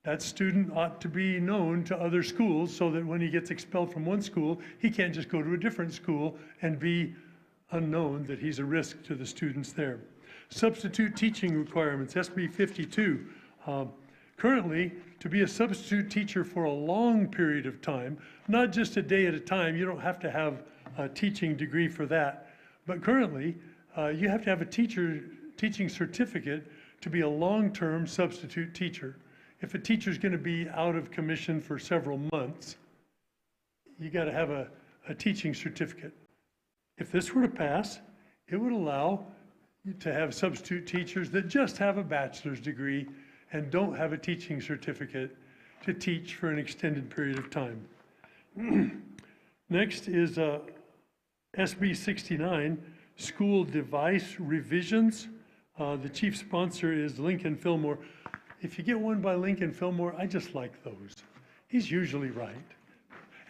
That student ought to be known to other schools so that when he gets expelled from one school, he can't just go to a different school and be unknown that he's a risk to the students there. Substitute teaching requirements, SB 52. Currently, to be a substitute teacher for a long period of time, not just a day at a time, you don't have to have a teaching degree for that, but currently, you have to have a teaching certificate to be a long-term substitute teacher. If a teacher's going to be out of commission for several months, you got to have a teaching certificate. If this were to pass, it would allow you to have substitute teachers that just have a bachelor's degree and don't have a teaching certificate to teach for an extended period of time. Next is SB 69, school device revisions. The chief sponsor is Lincoln Fillmore. If you get one by Lincoln Fillmore, I just like those. He's usually right,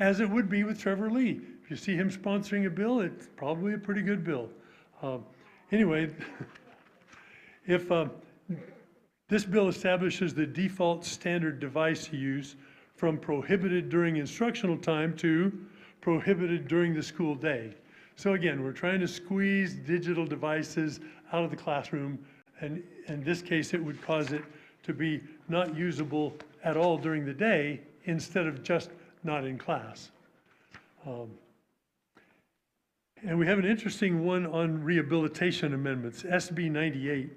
as it would be with Trevor Lee. If you see him sponsoring a bill, it's probably a pretty good bill. Anyway, if this bill establishes the default standard device use from prohibited during instructional time to prohibited during the school day. So again, we're trying to squeeze digital devices out of the classroom, and in this case, it would cause it to be not usable at all during the day instead of just not in class. And we have an interesting one on rehabilitation amendments, SB 98.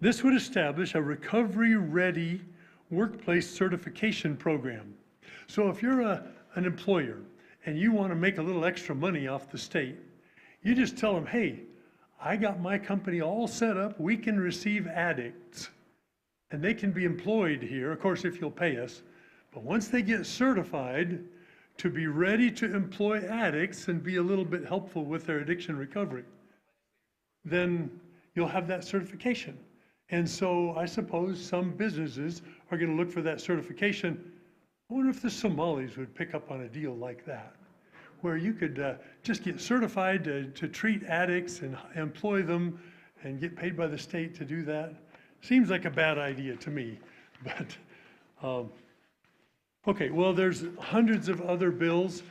This would establish a recovery-ready workplace certification program. So if you're an employer and you want to make a little extra money off the state, you just tell them, hey, I got my company all set up. We can receive addicts, and they can be employed here, of course, if you'll pay us. But once they get certified to be ready to employ addicts and be a little bit helpful with their addiction recovery, then you'll have that certification. And so I suppose some businesses are going to look for that certification. I wonder if the Somalis would pick up on a deal like that, where you could just get certified to treat addicts and employ them and get paid by the state to do that. Seems like a bad idea to me, but okay, well, there's hundreds of other bills.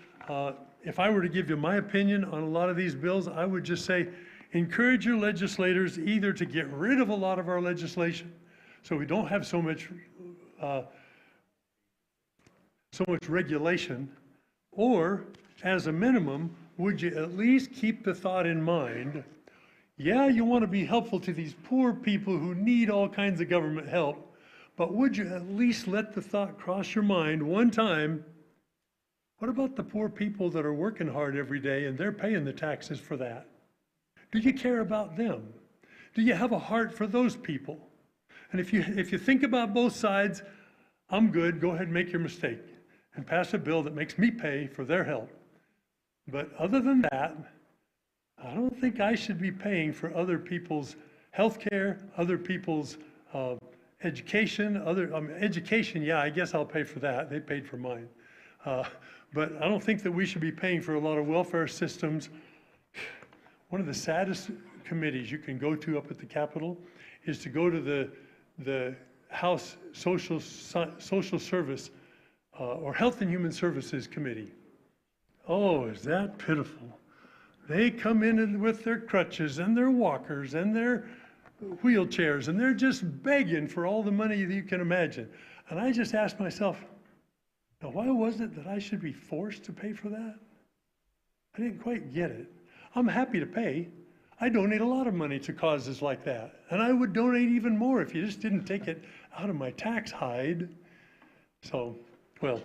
If I were to give you my opinion on a lot of these bills, I would just say, encourage your legislators either to get rid of a lot of our legislation so we don't have so much regulation, or as a minimum, would you at least keep the thought in mind, yeah, you want to be helpful to these poor people who need all kinds of government help, but would you at least let the thought cross your mind one time, what about the poor people that are working hard every day and they're paying the taxes for that? Do you care about them? Do you have a heart for those people? And if you think about both sides, I'm good, go ahead and make your mistake and pass a bill that makes me pay for their help. But other than that, I don't think I should be paying for other people's health care, other people's education, education, yeah, I guess I'll pay for that. They paid for mine. But I don't think that we should be paying for a lot of welfare systems. One of the saddest committees you can go to up at the Capitol is to go to the House Social Service or Health and Human Services Committee. Oh, is that pitiful. They come in with their crutches and their walkers and their wheelchairs, and they're just begging for all the money that you can imagine. And I just asked myself, now why was it that I should be forced to pay for that? I didn't quite get it. I'm happy to pay. I donate a lot of money to causes like that. And I would donate even more if you just didn't take it out of my tax hide. So, well,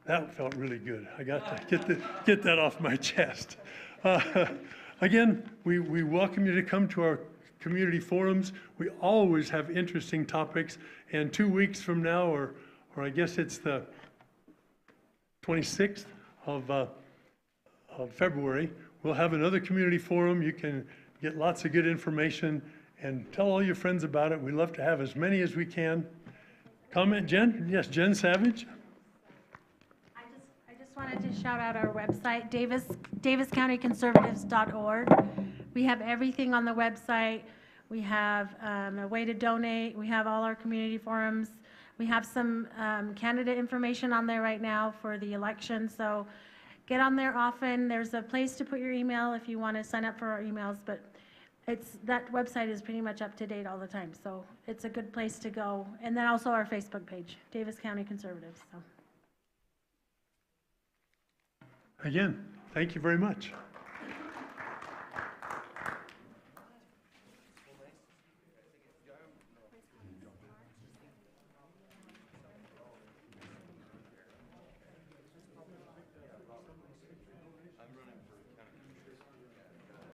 that felt really good. I got to get that off my chest. Again, we welcome you to come to our community forums. We always have interesting topics. And 2 weeks from now, or I guess it's the 26th of February, we'll have another community forum. You can get lots of good information and tell all your friends about it. We love to have as many as we can. Comment, Jen? Yes, Jen Savage. I just wanted to shout out our website, daviscountyconservatives.org. We have everything on the website. We have a way to donate. We have all our community forums. We have some candidate information on there right now for the election. So get on there often. There's a place to put your email if you want to sign up for our emails, but that website is pretty much up to date all the time. So it's a good place to go. And then also our Facebook page, Davis County Conservatives. So. Again, thank you very much.